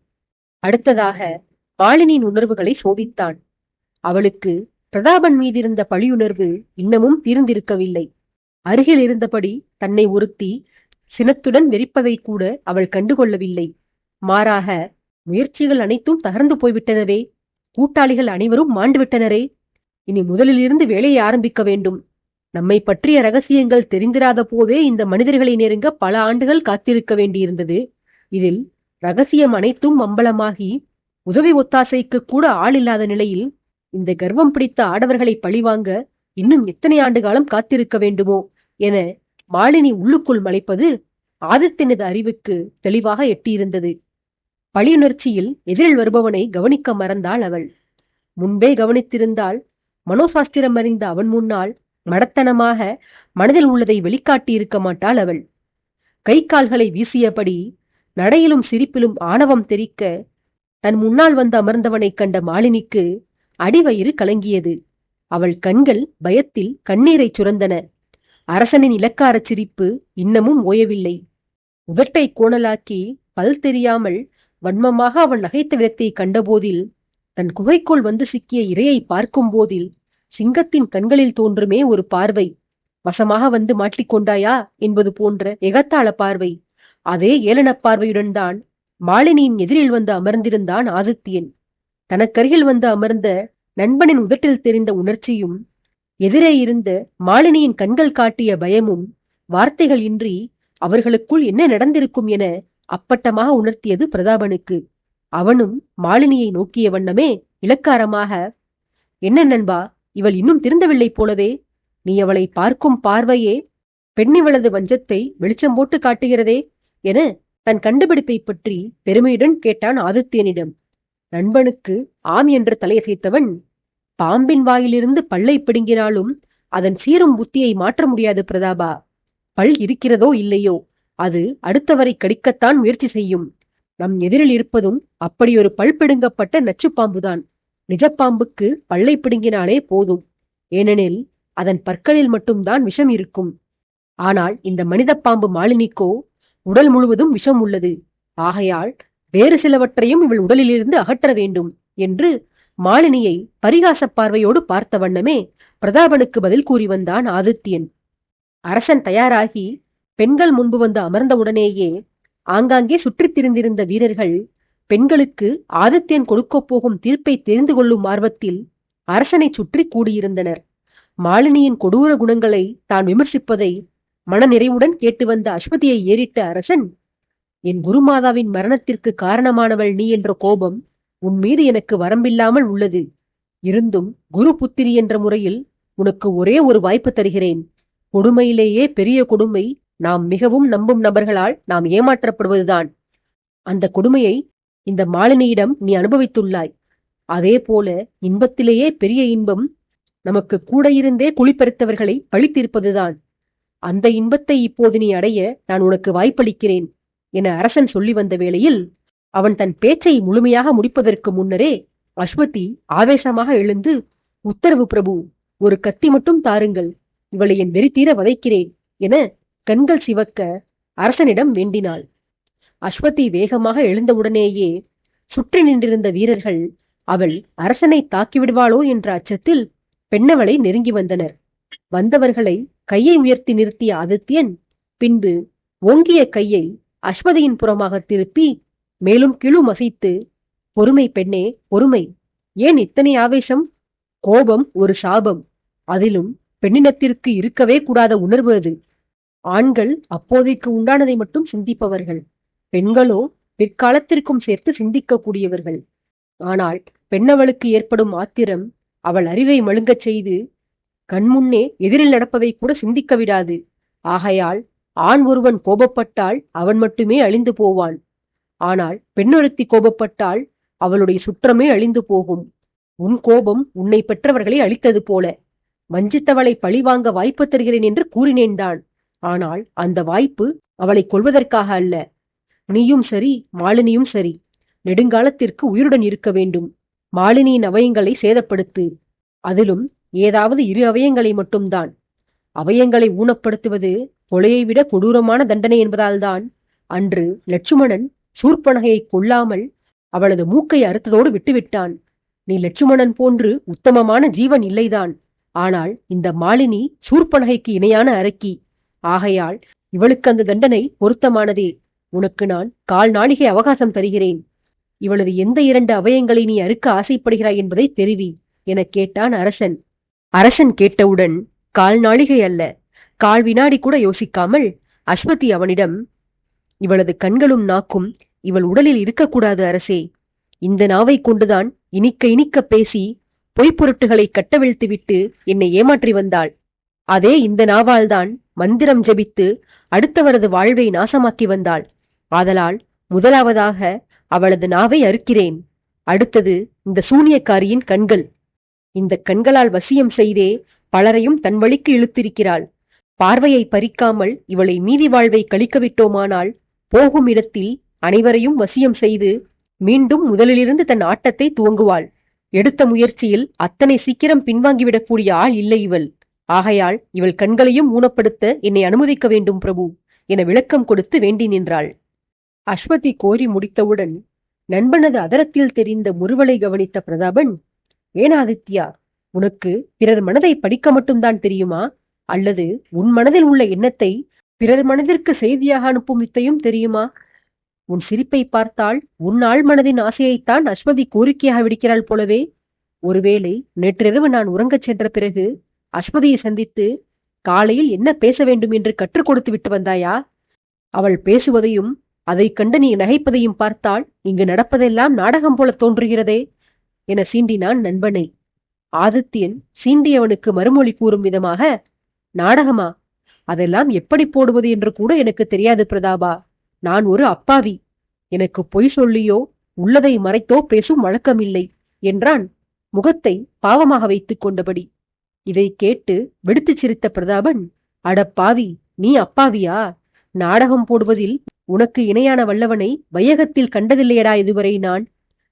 அடுத்ததாக மாலினியின் உணர்வுகளை சோதித்தான். அவளுக்கு பிரதாபன் மீதிருந்த பழியுணர்வு இன்னமும் தீர்ந்திருக்கவில்லை. அருகில் இருந்தபடி தன்னை ஒருத்தி சினத்துடன் வெறிப்பதை கூட அவள் கண்டுகொள்ளவில்லை. மாறாக, முயற்சிகள் அனைத்தும் தகர்ந்து போய்விட்டனவே, கூட்டாளிகள் அனைவரும் மாண்டுவிட்டனரே, இனி முதலிலிருந்து வேலையை ஆரம்பிக்க வேண்டும். நம்மை பற்றிய ரகசியங்கள் தெரிந்திராத போதே இந்த மனிதர்களை நெருங்க பல ஆண்டுகள் காத்திருக்க வேண்டியிருந்தது. இதில் ரகசியம் அனைத்தும் அம்பலமாகி உதவி ஒத்தாசைக்கு கூட ஆள் இல்லாத நிலையில் இந்த கர்வம் பிடித்த ஆடவர்களை பழிவாங்க இன்னும் எத்தனை ஆண்டு காலம் காத்திருக்க வேண்டுமோ என மாலினி உள்ளுக்குள் மலைப்பது ஆதித்யனது அறிவுக்கு தெளிவாக எட்டியிருந்தது. பழியுணர்ச்சியில் எதிரில் வருபவனை கவனிக்க மறந்தாள் அவள். முன்பே கவனித்திருந்தால் மனோசாஸ்திரம் அறிந்த அவன் முன்னால் மடத்தனமாக மனதில் உள்ளதை வெளிக்காட்டியிருக்க மாட்டாள் அவள். கை கால்களை வீசியபடி நடையிலும் சிரிப்பிலும் ஆணவம் தெரிக்க தன் முன்னால் வந்து அமர்ந்தவனை கண்ட மாலினிக்கு அடிவயிறு கலங்கியது. அவள் கண்கள் பயத்தில் கண்ணீரை சுரந்தன. அரசனின் இலக்கார சிரிப்பு இன்னமும் ஓயவில்லை. உதட்டை கோணலாக்கி பல் தெரியாமல் வன்மமாக அவன் நகைத்த விதத்தை கண்டபோதில், தன் குகைக்குள் வந்து சிக்கிய இரையை பார்க்கும் போதில் சிங்கத்தின் கண்களில் தோன்றுமே ஒரு பார்வை, வசமாக வந்து மாட்டிக்கொண்டாயா என்பது போன்ற எகத்தாள பார்வை. அதே ஏளனப் பார்வையுடன் தான் மாலினியின் எதிரில் வந்து அமர்ந்திருந்தான் ஆதித்யன். தனக்கருகில் வந்து அமர்ந்த நண்பனின் உதட்டில் தெரிந்த உணர்ச்சியும், எதிரே இருந்த மாலினியின் கண்கள் காட்டிய பயமும் வார்த்தைகள் இன்றி அவர்களுக்குள் என்ன நடந்திருக்கும் என அப்பட்டமாக உணர்த்தியது பிரதாபனுக்கு. அவனும் மாலினியை நோக்கிய வண்ணமே இலக்காரமாக, என்ன நண்பா, இவள் இன்னும் திருந்தவில்லை போலவே, நீ அவளை பார்க்கும் பார்வையே பெண்ணிவளது வஞ்சத்தை வெளிச்சம் போட்டு காட்டுகிறதே என தன் கண்டுபிடிப்பை பற்றி பெருமையுடன் கேட்டான் ஆதித்யனிடம். நண்பனுக்கு ஆம் என்று தலையசைத்தவன், பாம்பின் வாயிலிருந்து பல்லை பிடுங்கினாலும் அதன் சீரும் புத்தியை மாற்ற முடியாது பிரதாபா. பல் இருக்கிறதோ இல்லையோ, அது அடுத்தவரை கடிக்கத்தான் முயற்சி செய்யும். நம் எதிரில் இருப்பதும் அப்படியொரு பல் பிடுங்கப்பட்ட நச்சுப்பாம்புதான். நிஜப்பாம்புக்கு பல்லை பிடுங்கினாலே போதும், ஏனெனில் அதன் பற்களில் மட்டும்தான் விஷம் இருக்கும். ஆனால் இந்த மனித பாம்பு மாலினிக்கோ உடல் முழுவதும் விஷம் உள்ளது. ஆகையால் வேறு சிலவற்றையும் இவள் உடலிலிருந்து அகற்ற வேண்டும் என்று மாலினியை பரிகாச பார்வையோடு பார்த்த வண்ணமே பிரதாபனுக்கு பதில் கூறி வந்தான் ஆதித்யன். அரசன் தயாராகி பெண்கள் முன்பு வந்து அமர்ந்தவுடனேயே ஆங்காங்கே சுற்றித் திரிந்திருந்த வீரர்கள் பெண்களுக்கு ஆதித்யன் கொடுக்கப் போகும் தீர்ப்பை தெரிந்து கொள்ளும் ஆர்வத்தில் அரசனை சுற்றி கூடியிருந்தனர். மாலினியின் கொடூர குணங்களை தான் விமர்சிப்பதை மனநிறைவுடன் கேட்டு வந்த அஸ்வதியை ஏறிட்ட அரசன், என் குருமாதாவின் மரணத்திற்கு காரணமானவள் நீ என்ற கோபம் உன் மீது எனக்கு வரம்பில்லாமல் உள்ளது. இருந்தும் குரு புத்திரி என்ற முறையில் உனக்கு ஒரே ஒரு வாய்ப்பு தருகிறேன். கொடுமையிலேயே பெரிய கொடுமை நாம் மிகவும் நம்பும் நபர்களால் நாம் ஏமாற்றப்படுவதுதான். அந்த கொடுமையை இந்த மாலினியிடம் நீ அனுபவித்துள்ளாய். அதே போல இன்பத்திலேயே பெரிய இன்பம் நமக்கு கூட இருந்தே குளிப்பெருத்தவர்களை பழித்தீர்ப்பதுதான். அந்த இன்பத்தை இப்போது நீ அடைய நான் உனக்கு வாய்ப்பளிக்கிறேன் என அரசன் சொல்லி வந்த வேளையில், அவன் தன் பேச்சை முழுமையாக முடிப்பதற்கு முன்னரே அஸ்வதி ஆவேசமாக எழுந்து, உத்தரவு பிரபு, ஒரு கத்தி மட்டும் தாருங்கள், இவளை என் வெறித்தீர வதைக்கிறேன் என கண்கள் சிவக்க அரசனிடம் வேண்டினாள். அஸ்வதி வேகமாக எழுந்தவுடனேயே சுற்றி நின்றிருந்த வீரர்கள் அவள் அரசனை தாக்கிவிடுவாளோ என்ற அச்சத்தில் பெண்ணவளை நெருங்கி வந்தனர். வந்தவர்களை கையை உயர்த்தி நிறுத்திய ஆதித்யன் பின்பு ஓங்கிய கையை அஸ்வதியின் புறமாக திருப்பி மேலும் கீழும் அசைத்து, பொறுமை பெண்ணே, பொறுமை. ஏன் இத்தனை ஆவேசம்? கோபம் ஒரு சாபம். அதிலும் பெண்ணினத்திற்கு இருக்கவே கூடாத உணர்வு அது. ஆண்கள் அப்போதைக்கு உண்டானதை மட்டும் சிந்திப்பவர்கள், பெண்களோ பிற்காலத்திற்கும் சேர்த்து சிந்திக்கக்கூடியவர்கள். ஆனால் பெண்ணவளுக்கு ஏற்படும் ஆத்திரம் அவள் அறிவை மழுங்கச் செய்து கண்முன்னே எதிரில் நடப்பதை கூட சிந்திக்க விடாது. ஆகையால் ஆண் ஒருவன் கோபப்பட்டால் அவன் மட்டுமே அழிந்து போவான். ஆனால் பெண்ணொருத்தி கோபப்பட்டால் அவளுடைய சுற்றமே அழிந்து போகும். உன் கோபம் உன்னை பெற்றவர்களை அழித்தது போல. வஞ்சித்தவளை பழிவாங்க வாய்ப்பு தருகிறேன் என்று கூறினேன்தான். ஆனால் அந்த வாய்ப்பு அவளை கொல்வதற்காக அல்ல. நீயும் சரி, மாலினியும் சரி, நெடுங்காலத்திற்கு உயிருடன் இருக்க வேண்டும். மாலினியின் அவயங்களை சேதப்படுத்து. அதிலும் ஏதாவது 2 அவயங்களை மட்டும்தான். அவயங்களை ஊனப்படுத்துவது கொலையை விட கொடூரமான தண்டனை என்பதால்தான் அன்று லட்சுமணன் சூர்பனகையை கொல்லாமல் அவளது மூக்கை அறுத்ததோடு விட்டுவிட்டான். நீ லட்சுமணன் போன்று உத்தமமான ஜீவன் இல்லைதான். ஆனால் இந்த மாலினி சூர்பனகைக்கு இணையான அரக்கி. ஆகையால் இவளுக்கு அந்த தண்டனை பொருத்தமானதே. உனக்கு நான் 1/4 நாழிகை அவகாசம் தருகிறேன். இவளது எந்த 2 அவயங்களை நீ அறுக்க ஆசைப்படுகிறாய் என்பதை தெரிவி எனக் கேட்டான் அரசன். அரசன் கேட்டவுடன் 1/4 நாழிகை அல்ல, 1/4 வினாடி கூட யோசிக்காமல் அஸ்வதி அவனிடம், இவளது கண்களும் நாக்கும் இவள் உடலில் இருக்கக்கூடாது அரசே. இந்த நாவை கொண்டுதான் இனிக்க இனிக்க பேசி பொய்ப்பொருட்டுகளை கட்டவிழ்த்துவிட்டு என்னை ஏமாற்றி வந்தாள். அதே இந்த நாவால்தான் மந்திரம் ஜபித்து அடுத்தவரது வாழ்வை நாசமாக்கி வந்தாள். ஆதலால் முதலாவதாக அவளது நாவை அறுக்கிறேன். அடுத்தது இந்த சூனியக்காரியின் கண்கள். இந்த கண்களால் வசியம் செய்தே பலரையும் தன் வழிக்கு இழுத்திருக்கிறாள். பார்வையை பறிக்காமல் இவளை மீதி வாழ்வை கழிக்க விட்டோமானால் போகும் இடத்தில் அனைவரையும் வசியம் செய்து மீண்டும் முதலிலிருந்து தன் ஆட்டத்தை துவங்குவாள். எடுத்த முயற்சியில் அத்தனை சீக்கிரம் பின்வாங்கிவிடக்கூடிய ஆள் இல்லை இவள். ஆகையால் இவள் கண்களையும் ஊனப்படுத்த என்னை அனுமதிக்க வேண்டும் பிரபு என விளக்கம் கொடுத்து வேண்டி நின்றாள். அஸ்வதி கோரி முடித்தவுடன் நண்பனது அதரத்தில் தெரிந்த முறுவலை கவனித்த பிரதாபன், ஏனாதித்யா, உனக்கு பிறர் மனதை படிக்க மட்டும்தான் தெரியுமா? அல்லது உன் மனதில் உள்ள எண்ணத்தை பிறர் மனதிற்கு செய்தியாக அனுப்பும் வித்தையும் தெரியுமா? உன் சிரிப்பை பார்த்தால் உன் ஆள் மனதின் ஆசையைத்தான் அஸ்வதி கோரிக்கையாக விடுக்கிறாள் போலவே. ஒருவேளை நேற்றிரவு நான் உறங்கச் சென்ற பிறகு அஸ்வதியை சந்தித்து காலையில் என்ன பேச வேண்டும் என்று கற்றுக் கொடுத்து விட்டு வந்தாயா? அவள் பேசுவதையும் அதை கண்டு நீ நகைப்பதையும் பார்த்தால் இங்கு நடப்பதெல்லாம் நாடகம் போல தோன்றுகிறதே என சீண்டினான் நண்பனை. ஆதித்யன் சீண்டியவனுக்கு மறுமொழி கூறும் விதமாக, நாடகமா? அதெல்லாம் எப்படி போடுவது என்று கூட எனக்கு தெரியாது பிரதாபா. நான் ஒரு அப்பாவி. எனக்கு பொய் சொல்லியோ உள்ளதை மறைத்தோ பேசும் வழக்கமில்லை என்றான், முகத்தை பாவமாக வைத்துக் கொண்டபடி. இதை கேட்டு வெடித்துச் சிரித்த பிரதாபன், அடப்பாவி, நீ அப்பாவியா? நாடகம் போடுவதில் உனக்கு இணையான வல்லவனை வையகத்தில் கண்டதில்லையடா இதுவரை நான்.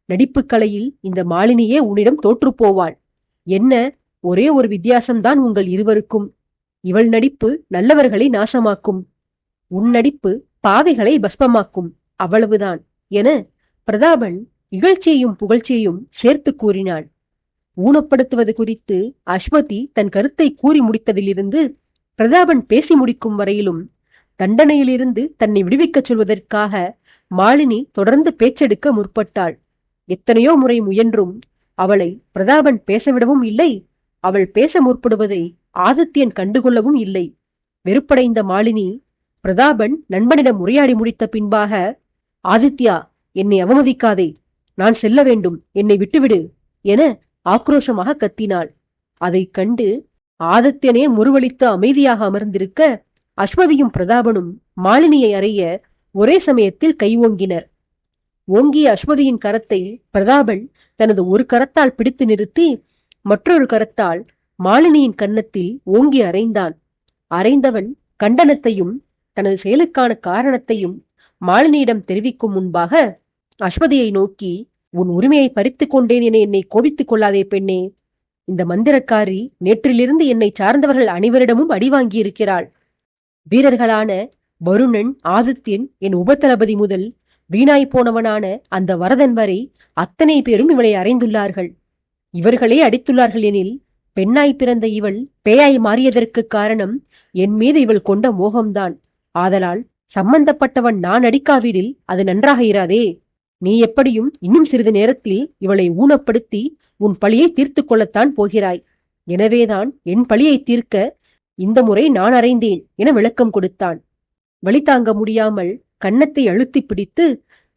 நடிப்புக் கலையில் இந்த மாலினியே உன்னிடம் தோற்றுப்போவாள். என்ன, ஒரே ஒரு வித்தியாசம்தான் உங்கள் இருவருக்கும். இவள் நடிப்பு நல்லவர்களை நாசமாக்கும், உன் நடிப்பு பாவிகளை பஸ்பமாக்கும், அவ்வளவுதான் என பிரதாபன் இகழ்ச்சியையும் புகழ்ச்சியையும் சேர்த்து கூறினான். ஊனப்படுத்துவது குறித்து அஸ்வதி தன் கருத்தை கூறி முடித்ததிலிருந்து பிரதாபன் பேசி முடிக்கும் வரையிலும் தண்டனையிலிருந்து தன்னை விடுவிக்கச் சொல்வதற்காக மாலினி தொடர்ந்து பேச்செடுக்க முற்பட்டாள். எத்தனையோ முறை முயன்றும் அவளை பிரதாபன் பேசவிடவும் இல்லை. அவள் பேச முற்படுவதை ஆதித்யன் கண்டுகொள்ளவும் இல்லை. வெறுப்படைந்த மாலினி பிரதாபன் நண்பனிடம் உரையாடி முடித்த பின்பாக, ஆதித்யா, என்னை அவமதிக்காதே, நான் செல்ல வேண்டும், என்னை விட்டுவிடு என ஆக்ரோஷமாக கத்தினாள். அதைக் கண்டு ஆதித்யனே முறுவலித்து அமைதியாக அமர்ந்திருக்க அஸ்வதியும் பிரதாபனும் மாலினியை அறைய ஒரே சமயத்தில் கை ஓங்கினர். ஓங்கிய அஸ்வதியின் கரத்தை பிரதாபன் தனது ஒரு கரத்தால் பிடித்து நிறுத்தி மற்றொரு கரத்தால் மாலினியின் கன்னத்தில் ஓங்கி அறைந்தான். அறைந்தவன் கண்டனத்தையும் தனது செயலுக்கான காரணத்தையும் மாலினியிடம் தெரிவிக்கும் முன்பாக அஸ்வதியை நோக்கி, உன் உரிமையை பறித்துக் கொண்டேன் என என்னை கோபித்துக் கொள்ளாதே பெண்ணே. இந்த மந்திரக்காரி நேற்றிலிருந்து என்னை சார்ந்தவர்கள் அனைவரிடமும் அடி வாங்கியிருக்கிறாள். வீரர்களான வருணன், ஆதித்யன், என் உபதளபதி முதல் வீணாய் போனவனான அந்த வரதன் வரை அத்தனை பேரும் இவளை அறைந்துள்ளார்கள். இவர்களே அடித்துள்ளார்கள் எனில் பெண்ணாய் பிறந்த இவள் பேயாய் மாறியதற்கு காரணம் என் மீது இவள் கொண்ட மோகம்தான். ஆதலால் சம்பந்தப்பட்டவன் நான் அடிக்காவிடில் அது நன்றாக இராதே. நீ எப்படியும் இன்னும் சிறிது நேரத்தில் இவளை ஊனப்படுத்தி உன் பழியை தீர்த்து கொள்ளத்தான் போகிறாய். எனவேதான் என் பழியை தீர்க்க இந்த முறை நான் அறைந்தேன் என விளக்கம் கொடுத்தான். வலி தாங்க முடியாமல் கன்னத்தை அழுத்தி பிடித்து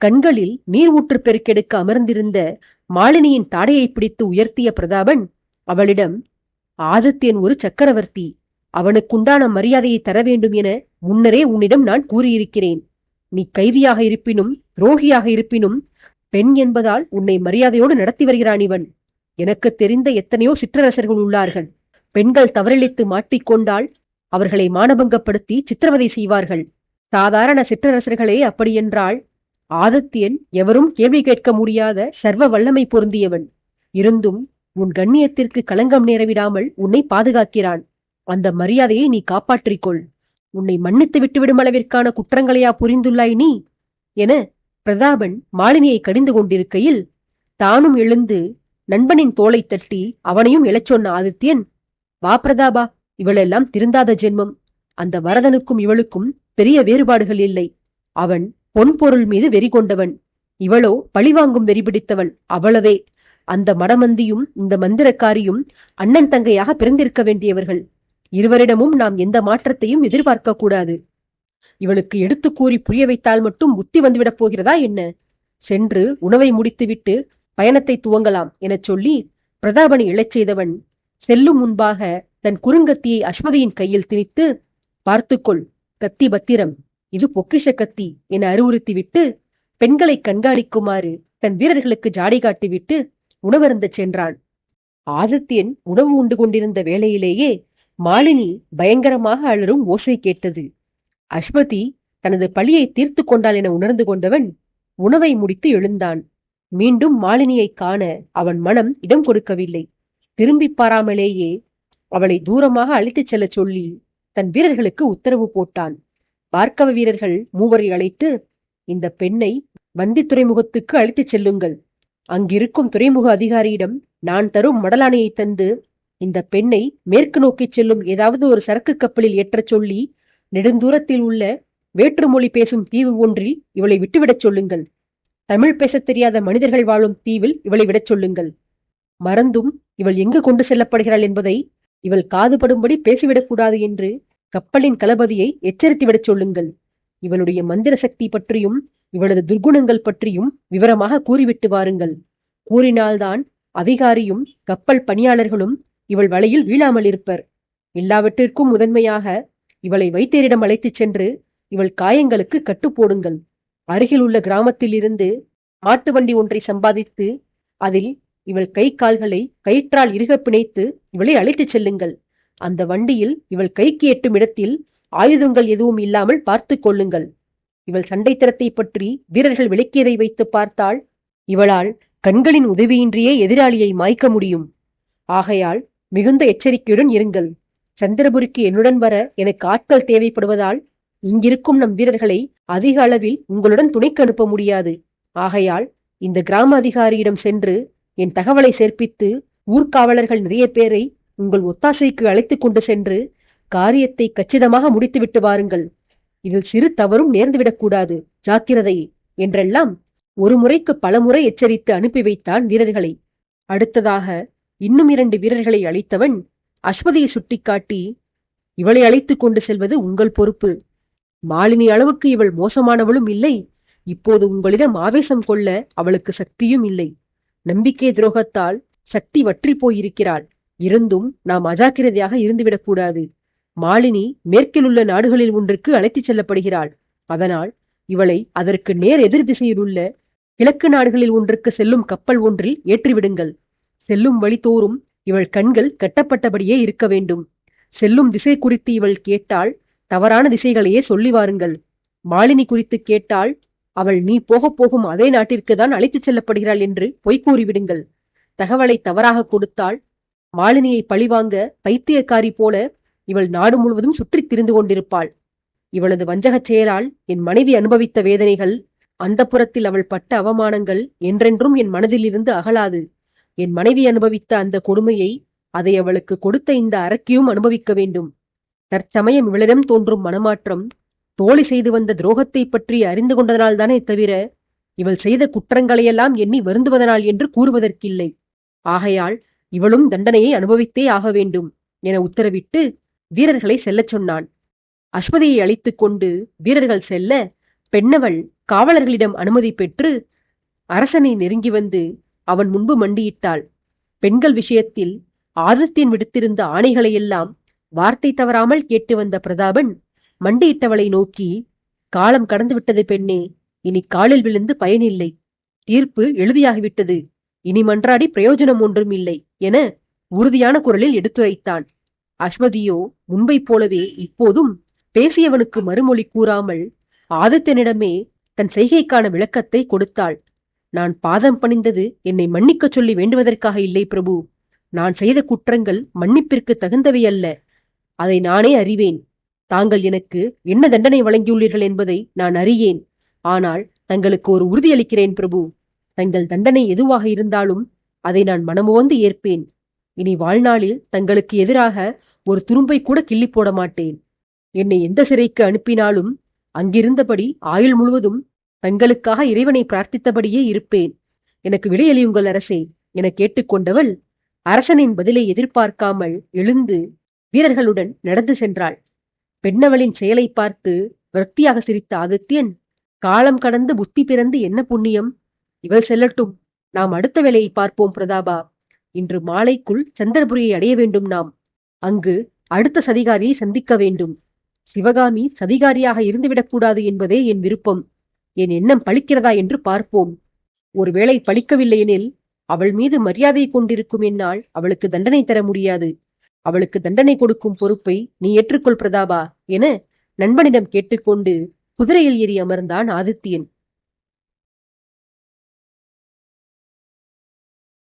கண்களில் நீர் ஊற்று பெருக்கெடுக்க அமர்ந்திருந்த மாலினியின் தாடையை பிடித்து உயர்த்திய பிரதாபன் அவளிடம், ஆதித்யன் ஒரு சக்கரவர்த்தி, அவனுக்குண்டான மரியாதையை தர வேண்டும் என முன்னரே உன்னிடம் நான் கூறியிருக்கிறேன். நீ கைதியாக இருப்பினும் துரோகியாக இருப்பினும் பெண் என்பதால் உன்னை மரியாதையோடு நடத்தி வருகிறான் இவன். எனக்கு தெரிந்த எத்தனையோ சிற்றரசர்கள் உள்ளார்கள். பெண்கள் தவறிழைத்து மாட்டிக்கொண்டால் அவர்களை மானபங்கப்படுத்தி சித்திரவதை செய்வார்கள். சாதாரண சிற்றரசர்களே அப்படியென்றால் ஆதித்யன் எவரும் கேள்வி கேட்க முடியாத சர்வ வல்லமை பொருந்தியவன். இருந்தும் உன் கண்ணியத்திற்கு களங்கம் நேரவிடாமல் உன்னை பாதுகாக்கிறான். அந்த மரியாதையை நீ காப்பாற்றிக்கொள். உன்னை மன்னித்து விட்டுவிடும் அளவிற்கான குற்றங்களையா புரிந்துள்ளாய் நீ என பிரதாபன் மாலினியை கடிந்து கொண்டிருக்கையில் தானும் எழுந்து நண்பனின் தோளை தட்டி அவனையும் எழச் சொன்ன ஆதித்யன், வா பிரதாபா, இவளெல்லாம் திருந்தாத ஜென்மம். அந்த வரதனுக்கும் இவளுக்கும் பெரிய வேறுபாடுகள் இல்லை. அவன் பொன் பொருள் மீது வெறி கொண்டவன், இவளோ பழிவாங்கும் வெறி பிடித்தவள். அவ்வளவே. அந்த மடமந்தியும் இந்த மந்திரக்காரியும் அண்ணன் தங்கையாக பிறந்திருக்க வேண்டியவர்கள். இருவரிடமும் நாம் எந்த மாற்றத்தையும் எதிர்பார்க்க கூடாது. இவளுக்கு எடுத்து கூறி புரிய வைத்தால் மட்டும் புத்தி வந்துவிடப் போகிறதா என்ன? சென்று உணவை முடித்துவிட்டு பயணத்தை துவங்கலாம் எனச் சொல்லி பிரதாபனை இழச் செய்தவன் செல்லும் முன்பாக தன் குறுங்கத்தியை அஸ்வதியின் கையில் திணித்து, பார்த்துக்கொள், கத்தி பத்திரம், இது பொக்கிஷ கத்தி என அறிவுறுத்திவிட்டு பெண்களை கண்காணிக்குமாறு தன் வீரர்களுக்கு ஜாடை காட்டிவிட்டு உணவருந்தச் சென்றான். ஆதித்யன் உணவு உண்டு கொண்டிருந்த வேளையிலேயே மாலினி பயங்கரமாக அலறும் ஓசை கேட்டது. அஸ்வதி தனது பழியை தீர்த்து கொண்டாள் என உணர்ந்து கொண்டவன் உணவை முடித்து எழுந்தான். மீண்டும் மாலினியை காண அவன் மனம் இடம் கொடுக்கவில்லை. திரும்பி பாராமலேயே அவளை தூரமாக அழைத்துச் செல்ல சொல்லி தன் வீரர்களுக்கு உத்தரவு போட்டான். பார்க்கவ வீரர்கள் மூவரை அழைத்து, இந்த பெண்ணை வந்தி துறைமுகத்துக்கு அழைத்துச் செல்லுங்கள். அங்கிருக்கும் துறைமுக அதிகாரியிடம் நான் தரும் மடலானையை தந்து இந்த பெண்ணை மேற்கு நோக்கிச் செல்லும் ஏதாவது ஒரு சரக்கு கப்பலில் ஏற்றச் சொல்லி நெடுந்தூரத்தில் உள்ள வேற்றுமொழி பேசும் தீவு ஒன்றில் இவளை விட்டுவிடச் சொல்லுங்கள். தமிழ் பேசத் தெரியாத மனிதர்கள் வாழும் தீவில் இவளை விடச் சொல்லுங்கள். மறந்தும் இவள் எங்கு கொண்டு செல்லப்படுகிறாள் என்பதை இவள் காதுபடும்படி பேசிவிடக்கூடாது என்று கப்பலின் களபதியை எச்சரித்துவிடச் சொல்லுங்கள். இவளுடைய மந்திர சக்தி பற்றியும் இவளது துர்குணங்கள் பற்றியும் விவரமாக கூறிவிட்டு வாருங்கள். கூறினால்தான் அதிகாரியும் கப்பல் பணியாளர்களும் இவள் வலையில் வீழாமல் இருப்பர். எல்லாவற்றிற்கும் முதன்மையாக இவளை வைத்தியரிடம் அழைத்துச் சென்று இவள் காயங்களுக்கு கட்டுப்போடுங்கள். அருகில் உள்ள கிராமத்தில் இருந்து மாட்டு வண்டி ஒன்றை சம்பாதித்து அதில் இவள் கை கால்களை கயிற்றால் இறுக பிணைத்து இவளை அழைத்துச் செல்லுங்கள். அந்த வண்டியில் இவள் கைக்கு எட்டும் இடத்தில் ஆயுதங்கள் எதுவும் இல்லாமல் பார்த்து கொள்ளுங்கள். இவள் சண்டைத்தரத்தை பற்றி வீரர்கள் விளக்கியதை வைத்து பார்த்தால் இவளால் கண்களின் உதவியின்றியே எதிராளியை மாய்க்க முடியும். ஆகையால் மிகுந்த எச்சரிக்கையுடன் இருங்கள். சந்திரபுரிக்கு என்னுடன் வர எனக்கு ஆட்கள் தேவைப்படுவதால் இங்கிருக்கும் நம் வீரர்களை அதிக அளவில் உங்களுடன் துணைக்கு அனுப்ப முடியாது. ஆகையால் இந்த கிராம அதிகாரியிடம் சென்று என் தகவலை சேர்ப்பித்து ஊர்காவலர்கள் நிறைய பேரை உங்கள் ஒத்தாசைக்கு அழைத்து கொண்டு சென்று காரியத்தை கச்சிதமாக முடித்துவிட்டு வாருங்கள். இதில் சிறு தவறும் நேர்ந்துவிடக்கூடாது, ஜாக்கிரதை என்றெல்லாம் ஒரு முறைக்கு பலமுறை எச்சரித்து அனுப்பி வைத்தான் வீரர்களை. அடுத்ததாக இன்னும் 2 வீரர்களை அழைத்தவன் அஸ்வதியை சுட்டிக்காட்டி, இவளை அழைத்துக் கொண்டு செல்வது உங்கள் பொறுப்பு. மாலினி அளவுக்கு இவள் மோசமானவளும் இல்லை. இப்போது உங்களிடம் ஆவேசம் கொள்ள அவளுக்கு சக்தியும் இல்லை. நம்பிக்கை துரோகத்தால் சக்தி வற்றி போயிருக்கிறாள். இருந்தும் நாம் அஜாக்கிரதையாக இருந்துவிடக்கூடாது. மாலினி மேற்கில் உள்ள நாடுகளில் ஒன்றுக்கு அழைத்துச் செல்லப்படுகிறாள். அதனால் இவளை அதற்கு நேர் எதிர் திசையில் உள்ள கிழக்கு நாடுகளில் ஒன்றுக்கு செல்லும் கப்பல் ஒன்றில் ஏற்றிவிடுங்கள். செல்லும் வழிதோறும் இவள் கண்கள் கட்டப்பட்டபடியே இருக்க வேண்டும். செல்லும் திசை குறித்து இவள் கேட்டால் தவறான திசைகளையே சொல்லி வாருங்கள். மாலினி குறித்து கேட்டால் அவள் நீ போகப் போகும் அதே நாட்டிற்கு தான் அழைத்துச் செல்லப்படுகிறாள் என்று பொய்கூறிவிடுங்கள். தகவலை தவறாக கொடுத்தால் மாலினியை பழிவாங்க பைத்தியக்காரி போல இவள் நாடு முழுவதும் சுற்றித் திரிந்து கொண்டிருப்பாள். இவளது வஞ்சகச் செயலால் என் மனைவி அனுபவித்த வேதனைகள், அந்த புறத்தில் அவள் பட்ட அவமானங்கள் என்றென்றும் என் மனதிலிருந்து அகலாது. என் மனைவி அனுபவித்த அந்த கொடுமையை அதை அவளுக்கு கொடுத்த இந்த அரக்கியும் அனுபவிக்க வேண்டும். தற்சமயம் இவளிடம் தோன்றும் மனமாற்றம் தோழி செய்து வந்த துரோகத்தை பற்றி அறிந்து கொண்டதனால்தானே தவிர இவள் செய்த குற்றங்களையெல்லாம் எண்ணி வருந்துவதனால் என்று கூறுவதற்கில்லை. ஆகையால் இவளும் தண்டனையை அனுபவித்தே ஆக வேண்டும் என உத்தரவிட்டு வீரர்களை செல்லச் சொன்னான். அஸ்வதியை அழைத்துக் கொண்டு வீரர்கள் செல்ல, பெண்ணவள் காவலர்களிடம் அனுமதி பெற்று அரசனை நெருங்கி வந்து அவன் முன்பு மண்டியிட்டாள். பெண்கள் விஷயத்தில் ஆதித்யன் விடுத்திருந்த ஆணைகளையெல்லாம் வார்த்தை தவறாமல் கேட்டு வந்த பிரதாபன் மண்டியிட்டவளை நோக்கி, காலம் கடந்து விட்டது பெண்ணே, இனி காலில் விழுந்து பயனில்லை. தீர்ப்பு எழுதியாகிவிட்டது. இனி மன்றாடி பிரயோஜனம் ஒன்றும் இல்லை என உறுதியான குரலில் எடுத்துரைத்தான். அஸ்வதியோ முன்பைப் போலவே இப்போதும் பேசியவனுக்கு மறுமொழி கூறாமல் ஆதித்யனிடமே தன் செய்கைக்கான விளக்கத்தை கொடுத்தாள். நான் பாதம் பணிந்தது என்னை மன்னிக்கச் சொல்லி வேண்டுவதற்காக இல்லை பிரபு. நான் செய்த குற்றங்கள் மன்னிப்பிற்கு தகுந்தவை அல்ல. அதை நானே அறிவேன். தாங்கள் எனக்கு என்ன தண்டனை வழங்கியுள்ளீர்கள் என்பதை நான் அறியேன். ஆனால் தங்களுக்கு ஒரு உறுதியளிக்கிறேன் பிரபு. தங்கள் தண்டனை எதுவாக இருந்தாலும் அதை நான் மனமுவந்து ஏற்பேன். இனி வாழ்நாளில் தங்களுக்கு எதிராக ஒரு துரும்பை கூட கிள்ளி போட மாட்டேன். என்னை எந்த சிறைக்கு அனுப்பினாலும் அங்கிருந்தபடி ஆயுள் முழுவதும் தங்களுக்காக இறைவனை பிரார்த்தித்தபடியே இருப்பேன். எனக்கு விடையளியுங்கள் அரசே என கேட்டுக்கொண்டவள் அரசனின் பதிலை எதிர்பார்க்காமல் எழுந்து வீரர்களுடன் நடந்து சென்றாள். பெண்ணவளின் செயலை பார்த்து விரக்தியாக சிரித்த ஆதித்யன், காலம் கடந்து புத்தி பிறந்து என்ன புண்ணியம்? இவள் செல்லட்டும், நாம் அடுத்த வேலையை பார்ப்போம் பிரதாபா. இன்று மாலைக்குள் சந்திரபுரியை அடைய வேண்டும் நாம். அங்கு அடுத்த சதிகாரியை சந்திக்க வேண்டும். சிவகாமி சதிகாரியாக இருந்துவிடக்கூடாது என்பதே என் விருப்பம். என் எண்ணம் பலிக்கிறதா என்று பார்ப்போம். ஒருவேளை பலிக்கவில்லையெனில் அவள் மீது மரியாதை கொண்டிருக்கும் என்னால் அவளுக்கு தண்டனை தர முடியாது. அவளுக்கு தண்டனை கொடுக்கும் பொறுப்பை நீ ஏற்றுக்கொள் பிரதாபா என நண்பனிடம் கேட்டுக்கொண்டு குதிரையில் ஏறி அமர்ந்தான் ஆதித்யன்.